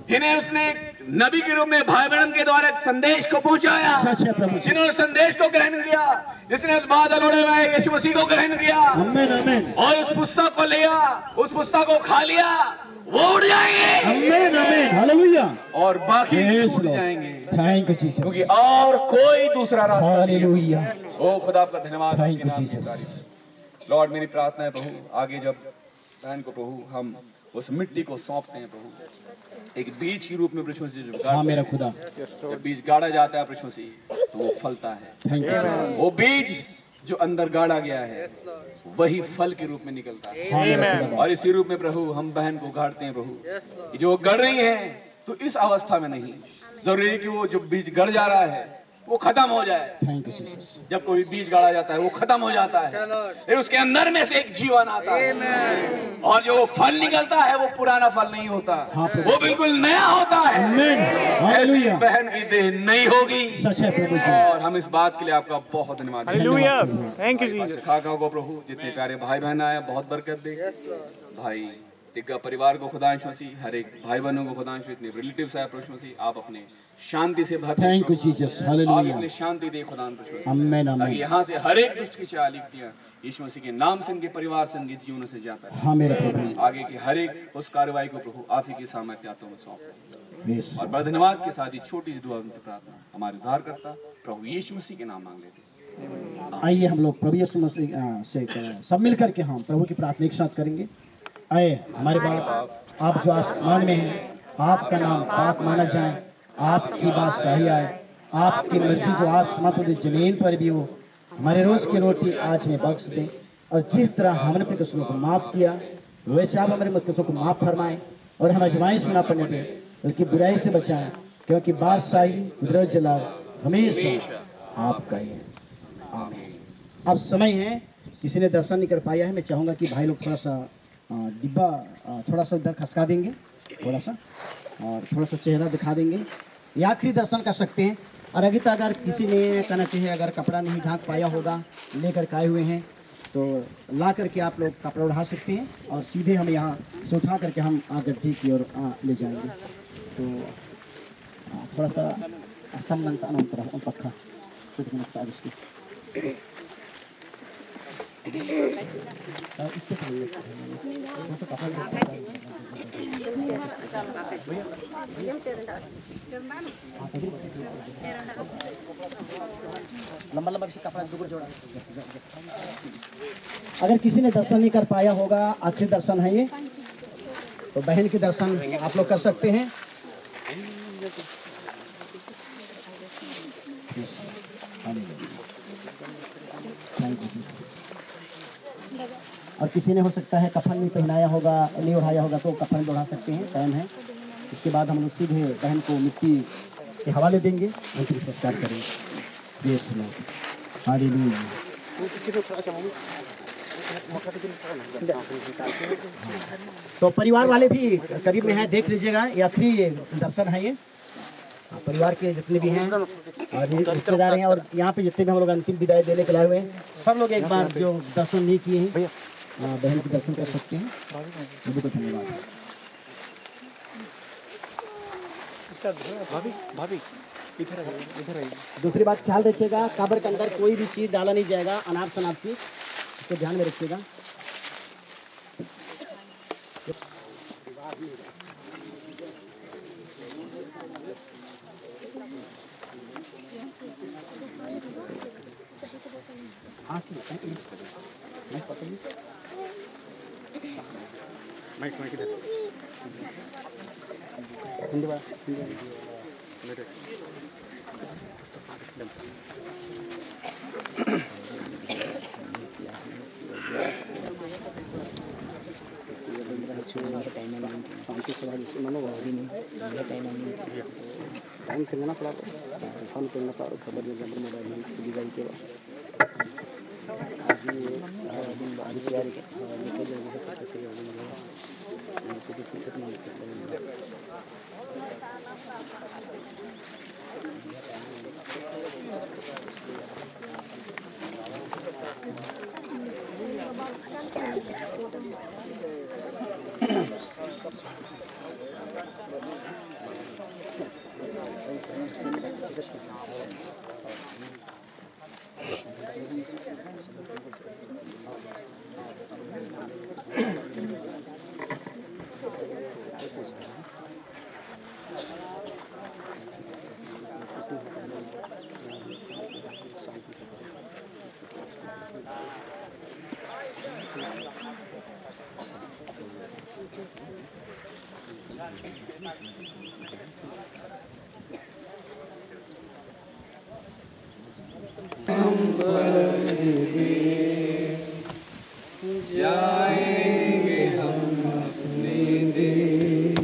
जिन्हें उसने नबी के रूप में भाई बहन के द्वारा एक संदेश को पहुंचाया, सच है प्रभु, जिन्होंने संदेश को ग्रहण किया, जिसने उस बादल उड़े हुए यीशु मसीह को ग्रहण किया आमीन आमीन और उस पुस्तक को लिया, उस पुस्तक को खा लिया, वो उड़ जाएंगे। आमीन आमीन। हालेलुया। और बाकी छूट जाएंगे। Thank you Jesus. क्योंकि और कोई दूसरा रास्ता नहीं है। हालेलुया। ओ खुदा का धन्यवाद। Thank you Jesus. लॉर्ड, मेरी प्रार्थना है प्रभु आगे जब बहन को प्रभु हम उस मिट्टी को सौंपते हैं प्रभु एक बीज के रूप में प्रभु मसीह हाँ मेरा खुदा, जब बीज गाड़ा जाता है प्रभु मसीह तो वो फलता है। Thank you. वो बीज जो अंदर गाड़ा गया है वही फल के रूप में निकलता है। और इसी रूप में प्रभु हम बहन को गाड़ते हैं प्रभु, जो गड़ रही है तो इस अवस्था में नहीं, जरूरी है कि वो जो बीज गड़ जा रहा है वो खत्म हो जाए। Thank you Jesus. जब कोई बीज गाड़ा जाता है वो खत्म हो जाता है, फिर उसके अंदर में से एक जीवन आता है और जो फल निकलता है वो पुराना फल नहीं होता, वो बिल्कुल नया होता है। ऐसी बहन की देह नहीं होगी। सच है प्रभु जी। और हम इस बात के लिए आपका बहुत धन्यवाद थैंक यू जीसस। खाका को प्रभु जितने प्यारे भाई बहन आए बहुत बरकत दे। भाई टिक्का परिवार को खुदा मसीह, हर एक भाई बहनों को खुदा मसीह, इतने रिलेटिव्स आए प्रभु मसीह, आप अपने शांति से भर। Thank you Jesus. हालेलुया। अपने शांति दे खुदा मसीह। आमीन आमीन। यहाँ से हर एक दुष्ट की चाल लिखतियाँ यीशु मसीह के नाम से इनके परिवार से इनके जीवनों से जाता है। हाँ मेरा प्रभु। आगे की हर एक उस कार्रवाई को प्रभु आप ही की सामर्थ्य हाथों में सौंप और बड़ा धन्यवाद के साथ ही छोटी सी दुआ प्रार्थना हमारे उद्धारकर्ता प्रभु यीशु मसीह के नाम मांग लेते हैं। आइए हम लोग प्रभु यीशु मसीह से सब मिल करके हम प्रभु की प्रार्थना एक साथ करेंगे। आए हमारे बाप, आप जो आसमान में हैं, आपका नाम पाक माना जाए, आपकी बात सही आए, आपकी मर्जी जो आसमान पर जमीन पर भी हो। हमारे रोज की रोटी आज में बख्श दें, और जिस तरह हमने अपने कसूरों को माफ किया वैसे आप हमारे कसूरों को माफ फरमाएं, और हम आजमाइश में ना पड़ने दें बल्कि बुराई से बचाएं, क्योंकि बादशाही कुदरत जलाल हमेशा आपका ही है। आमीन। अब समय है, किसी ने दर्शन नहीं कर पाया है, मैं चाहूँगा कि भाई लोग थोड़ा सा डिब्बा थोड़ा सा उधर खसका देंगे, थोड़ा सा, और थोड़ा सा चेहरा दिखा देंगे, या आखिरी दर्शन कर सकते हैं। और अगर किसी ने कहना चाहिए अगर कपड़ा नहीं ढांक पाया होगा, लेकर के आए हुए हैं, तो ला करके आप लोग कपड़ा उठा सकते हैं, और सीधे हम यहाँ से उठा करके हम गड्ढे की ओर ले जाएंगे। तो थोड़ा सा सम्मान पक्का इसकी लंबा लंबा कपड़ा जोड़ा। अगर किसी ने दर्शन नहीं कर पाया होगा, आखिरी दर्शन है ये, तो बहन के दर्शन आप लोग कर सकते हैं। और किसी ने हो सकता है कफन नहीं पहनाया होगा, नहीं उड़ाया होगा, तो कफन भी उड़ा सकते हैं, टाइम है। इसके बाद हम लोग सीधे बहन को मिट्टी के हवाले देंगे, अंतिम संस्कार करेंगे। यीशु में हालेलुया। तो परिवार वाले भी करीब में हैं, देख लीजिएगा, ये आखिरी दर्शन है ये। परिवार के जितने भी हैं और रिश्तेदार हैं, और यहाँ पे जितने भी हम लोग अंतिम विदाई देने के लाए हुए हैं, सब लोग एक बार जो दर्शन नहीं किए हैं बहन के दर्शन कर सकते हैं। सभी को धन्यवाद। भाभी इधर आइए। दूसरी बात ख्याल रखिएगा, कब्र के अंदर कोई भी चीज़ डाला नहीं जाएगा, अनाप शनाप चीज़, इसको ध्यान में रखिएगा। माइक इधर टाइम खेलना पड़ा, फोन करना पड़ा, खबर नहीं मोबाइल डिजाइन के जाएंगे हम अपने देश,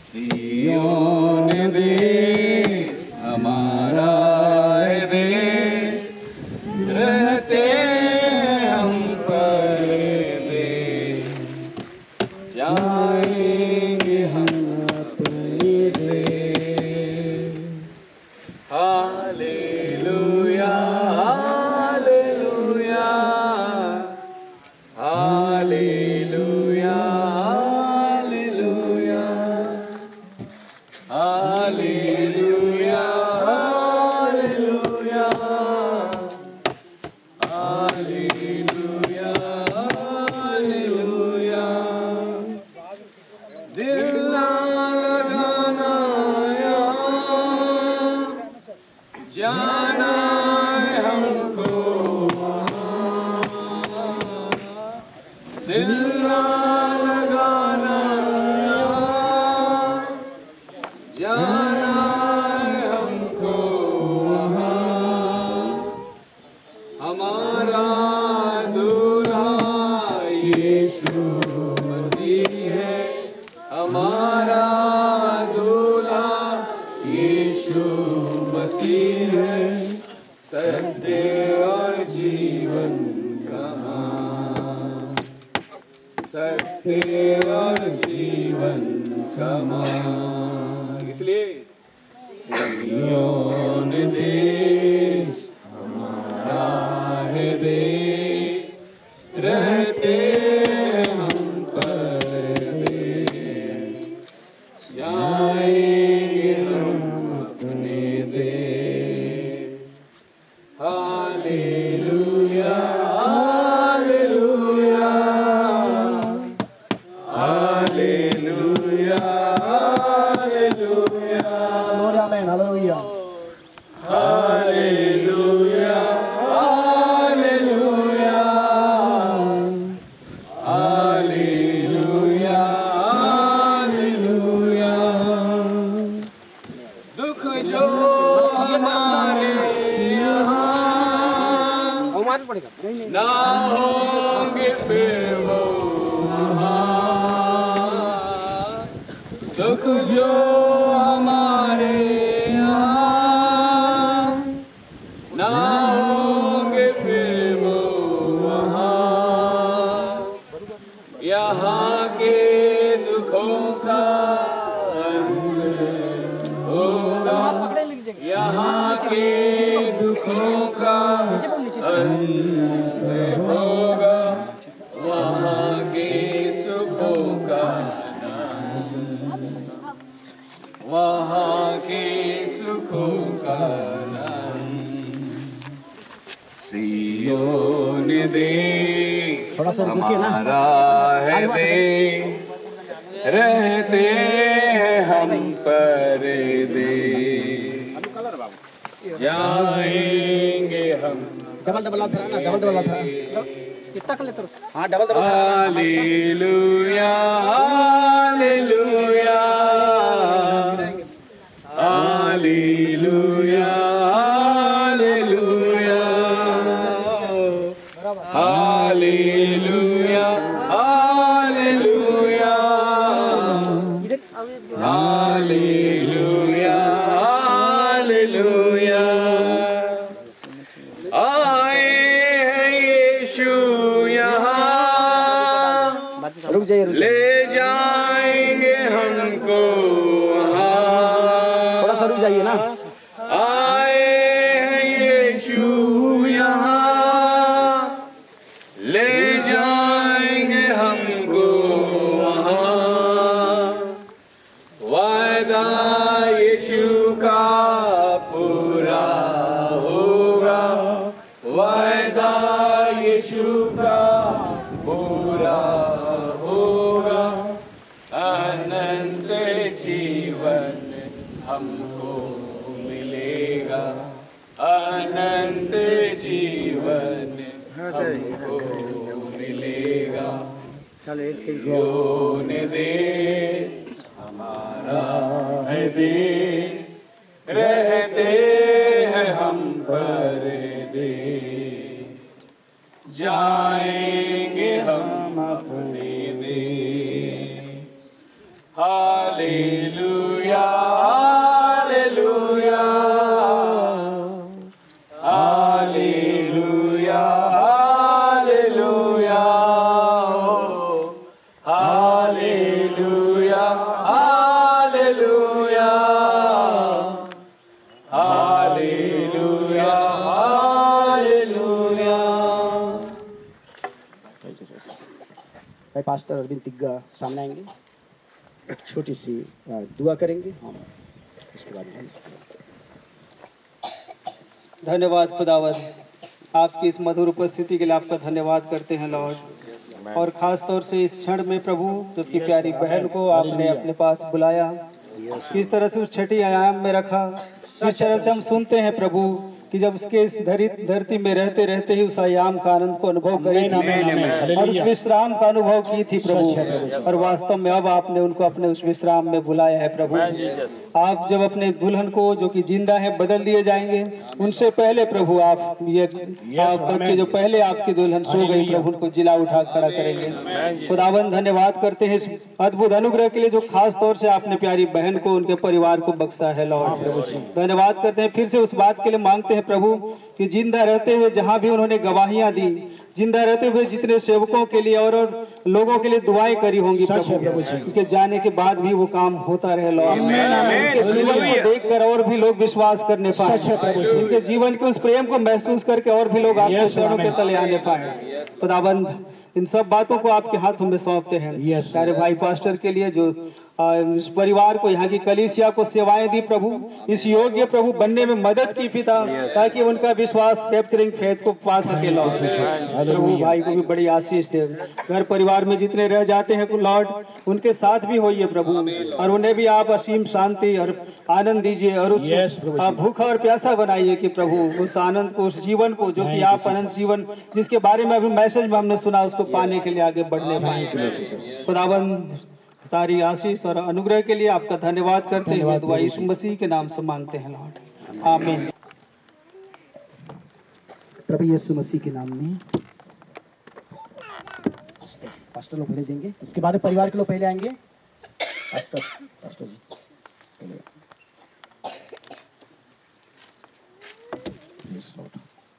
सियोन देश हमारा देश, रहते हैं हम परदेश, जाएंगे हम अपने देश। Hallelujah hallelujah hallelujah hallelujah hallelujah hallelujah hallelujah. दिल ना लगाना यहाँ, जाना है मसीह है, सत्य और जीवन कहाँ, सत्य और जीवन कहाँ। इसलिए सिय्योन देश हमारा है देश, रहते हम परदेश, जाएंगे हम अपने देश। Hallelujah hallelujah hallelujah hallelujah hallelujah hallelujah hallelujah hallelujah hallelujah. दुख जो हमारे यहाँ ना होंगे फिर वो वहाँ, दुख जो हमारे यहाँ ना होंगे फिर वो वहाँ, यहाँ के दुखों का अंत होगा, यहाँ के दुखों का अंत होगा, वहाँ के सुखों का नाम, वहाँ के सुखों का नाम। सिय्योन देश हमारा है देश, रहते हैं हम परदेश, जाएंगे हम डबल डबल हाथ रखना, डबल डबल हाथ रखना। कितना कर लेते हो? हाँ double double. Hallelujah hallelujah hallelujah hallelujah hallelujah hallelujah hallelujah hallelujah. आए हैं यीशु यहाँ, रुक जाइए ले जाएंगे हमको वहाँ, थोड़ा सा रुक जाइए ना। आए हैं यीशु यहाँ, ले जाएंगे हमको वहाँ, वादा यीशु का पूरा होगा, वादा यीशु का पूरा होगा, अनंत जीवन हमको मिलेगा, अनंत जीवन हमको मिलेगा। सिय्योन देश हमारा है देश, रहते हैं हम परदेश, जाएंगे हम अपने देश। Hallelujah hallelujah hallelujah hallelujah hallelujah hallelujah hallelujah hallelujah. भाई पास्टर अरविंद तिग्गा सामने आएंगे, छोटी सी दुआ करेंगे हम, उसके बाद धन्यवाद खुदावंद, आपकी इस मधुर उपस्थिति के लिए आपका धन्यवाद करते हैं लॉर्ड। और खास तौर से इस क्षण में प्रभु आपकी प्यारी बहन को आपने अपने पास बुलाया, किस तरह से उस छठी आयाम में रखा, किस तरह से हम सुनते हैं प्रभु कि जब उसके इस धरती में रहते रहते ही उस आयाम का आनंद को अनुभव करी थी और उस विश्राम का अनुभव की थी प्रभु। और वास्तव में अब आपने उनको अपने उस विश्राम में बुलाया है प्रभु। आप जब अपने दुल्हन को जो कि जिंदा है बदल दिए जाएंगे, उनसे पहले प्रभु आप बच्चे जो पहले आपकी दुल्हन सो गई प्रभु उनको जिला उठा खड़ा करेंगे। खुदावन धन्यवाद करते हैं इस अद्भुत अनुग्रह के लिए जो खास तौर से आपने प्यारी बहन को उनके परिवार को बख्शा है लॉर्ड। धन्यवाद करते हैं, फिर से उस बात के लिए मांगते हैं प्रभु कि जिंदा रहते हुए जहां भी उन्होंने गवाहियां दी, जिंदा रहते हुए जितने सेवकों के लिए और लोगों के लिए दुआएं करी होंगी प्रभु, उनके जाने के बाद भी वो काम होता रहे लॉर्ड। उनके जीवन को देखकर और भी लोग विश्वास करने पाए, उनके जीवन के उस प्रेम को महसूस करके और भी लोग आपके चरणों के तले आने पाए। खुदाबंद इन सब बातों को आपके हाथों में सौंपते हैं। सारे भाई पास्टर के लिए जो इस परिवार को, यहाँ की कलीसिया को सेवाएं दी प्रभु, इस योग्य प्रभु बनने में मदद की पिता, ताकि उनका विश्वास कैप्चरिंग फेथ को पा सके लॉर्ड। प्रभु भाई को भी बड़ी आशीष दे, घर परिवार में जितने रह जाते हैं लॉर्ड उनके साथ भी होइए प्रभु, और उन्हें भी आप असीम शांति और आनंद दीजिए और उस भूखा और प्यासा बनाइए कि प्रभु उस आनंद को, उस जीवन को जो कि आप अनंत जीवन जिसके बारे में अभी मैसेज में हमने सुना उसको पाने के लिए आगे बढ़ने पाए। खुदावंद सारी आशीष और अनुग्रह के लिए आपका धन्यवाद करते हैं, दुआ यीशु मसीह के नाम से मांगते हैं लॉर्ड, आमीन। प्रभु यीशु मसीह के नाम में पास्टर लोग पहले देंगे, उसके बाद परिवार के लोग पहले आएंगे। पास्टर जी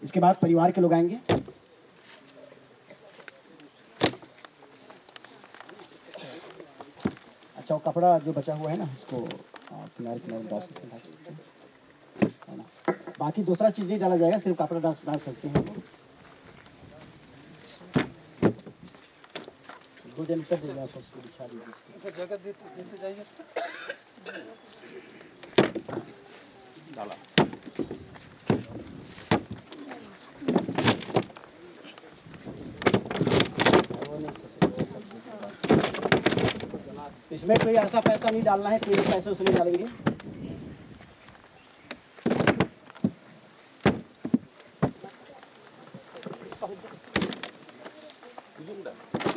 इसके बाद परिवार के लोग आएंगे। अच्छा, वो कपड़ा जो बचा हुआ है ना उसको किनारे किनारे डाल सकते हैं ना, बाकी दूसरा चीज नहीं डाला जाएगा, सिर्फ कपड़ा डाल सकते हैं। गोल्डन कर देगा उसको बिछा दीजिए, जगह देते जाइए डाला। इसमें कोई ऐसा पैसा नहीं डालना है, कोई पैसे उसमें डालेंगे।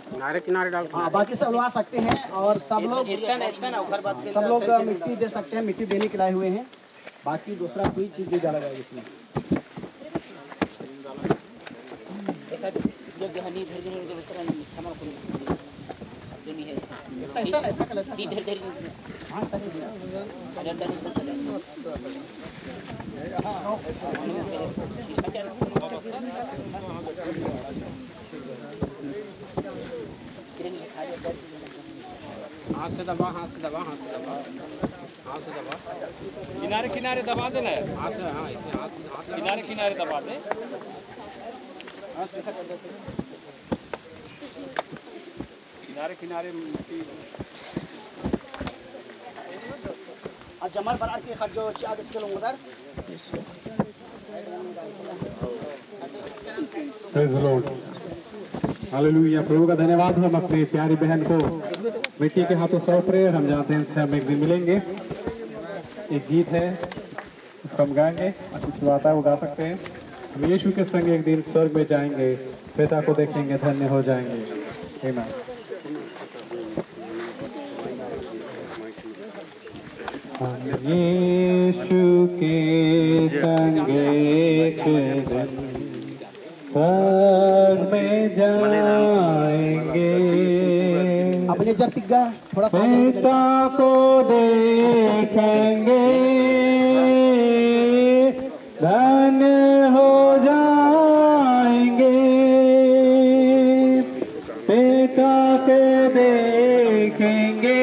किनारे किनारे डाल, हाँ बाकी सब लोग आ सकते हैं और सब लोग मिट्टी दे सकते हैं, मिट्टी देने के लाए हुए हैं। बाकी दूसरा कोई चीज नहीं डाला जाएगा इसमें। हाथ से दबा, हाथ से दबा, हाथ से दबा, हाथ से दबा, किनारे किनारे दबा देना है हाथ से, हाँ इसमें हाथ किनारे किनारे दबा दे। किनारे किनारे मिट्टी जमल बरार के खर्च जो चाद इसके लोग उधर प्रेज़ द लॉर्ड, हालेलुया। प्रभु का धन्यवाद। हम अपनी प्यारी बहन को मिट्टी के हाथों सौंप रहे हैं। हम जानते हैं इनसे हम एक दिन मिलेंगे। एक गीत है उसको हम गाएंगे, कुछ आता है वो गा सकते हैं। हम यीशु के संग एक दिन स्वर्ग में जाएंगे, पिता को देखेंगे, धन्य हो जाएंगे। आमीन। हम यीशु के संग एक दिन स्वर्ग में जाएंगे, अपने जब तिग्गा थोड़ा सा पिता को देखेंगे, धन्य हो जाएंगे, पिता के देखेंगे,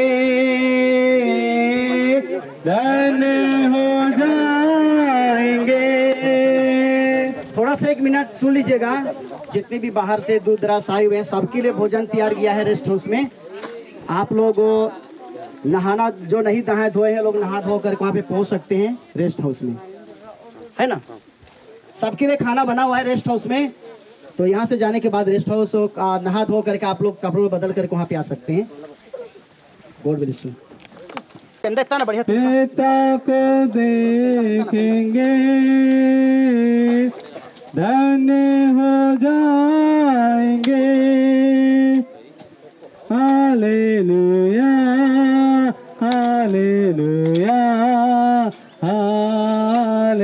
धन्य हो जाएंगे। थोड़ा सा एक मिनट सुन लीजिएगा। जितने भी बाहर से दूर दराज आए हुए हैं सबके लिए भोजन तैयार किया है रेस्ट हाउस में। आप लोग नहाना, जो नहीं नहाए धोए हैं लोग नहा धो कर वहाँ पे पहुँच सकते हैं रेस्ट हाउस में, है ना। सबके लिए खाना बना हुआ है रेस्ट हाउस में। तो यहाँ से जाने के बाद रेस्ट हाउस नहा धो करके आप लोग कपड़े बदल करके वहाँ पे आ सकते हैं। God bless you. पिता को देखेंगे, धन्य हो जाएंगे। Hallelujah hallelujah hallelujah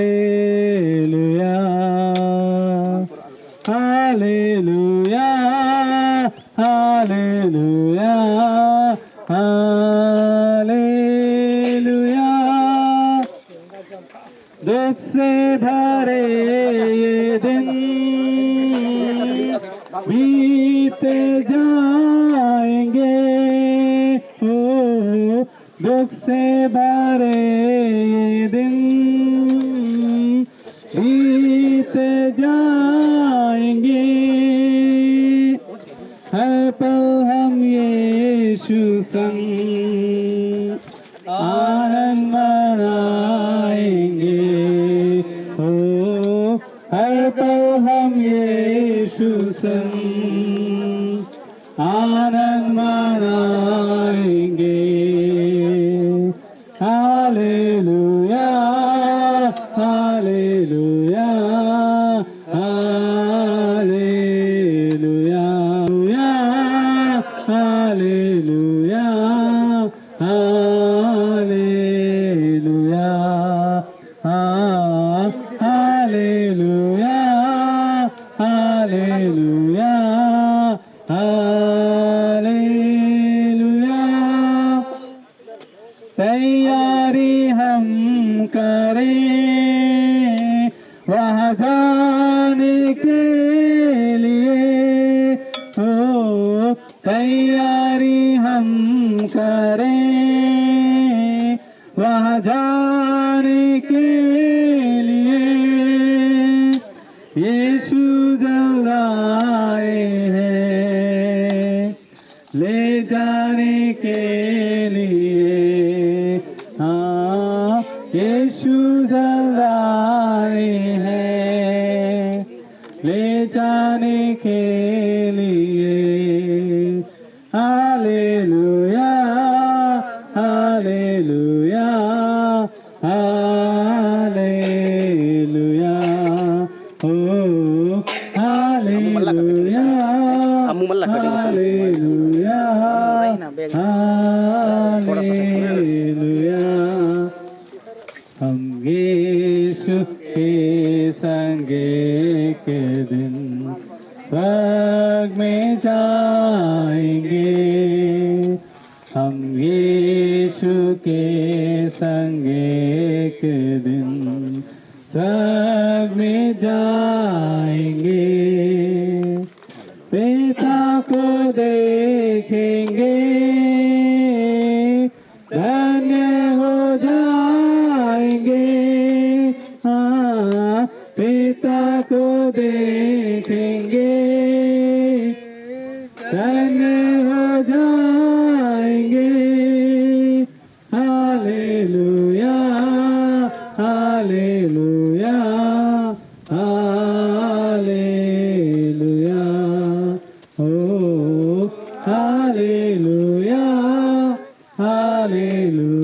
hallelujah hallelujah hallelujah. दुख से भरे ये दिन बीत जाएंगे। ओ दुख से भरे ये दिन बीत जाएंगे। हर पल हम यीशु संग आनंद मनाएंगे। हो हर पल हम यीशु संग आनंद मनाएंगे। Hallelujah hallelujah hallelujah hallelujah hallelujah hallelujah hallelujah hallelujah. तैयारी हम करें वहाँ जाने के लिए। हो तैयारी हम करें वहाँ जाने के लिए। यीशु जल्द आए हैं ले जाने के लिए। हाँ यीशु जल्द आए हैं ले जाने के लिए। हालेलुया हालेलुया हालेलुया ओ हालेलुया हालेलुया हालेलुया। हम यीशु के संग एक दिन स्वर्ग में जाएंगे। हम यीशु के संग एक दिन स्वर्ग में जाएंगे। पिता को देखेंगे धन्य हो जाएंगे। हाँ पिता को देखेंगे धन्य हो जाएंगे। हालेलुया हालेलुया हालेलुया ओ हालेलुया हालेलुया।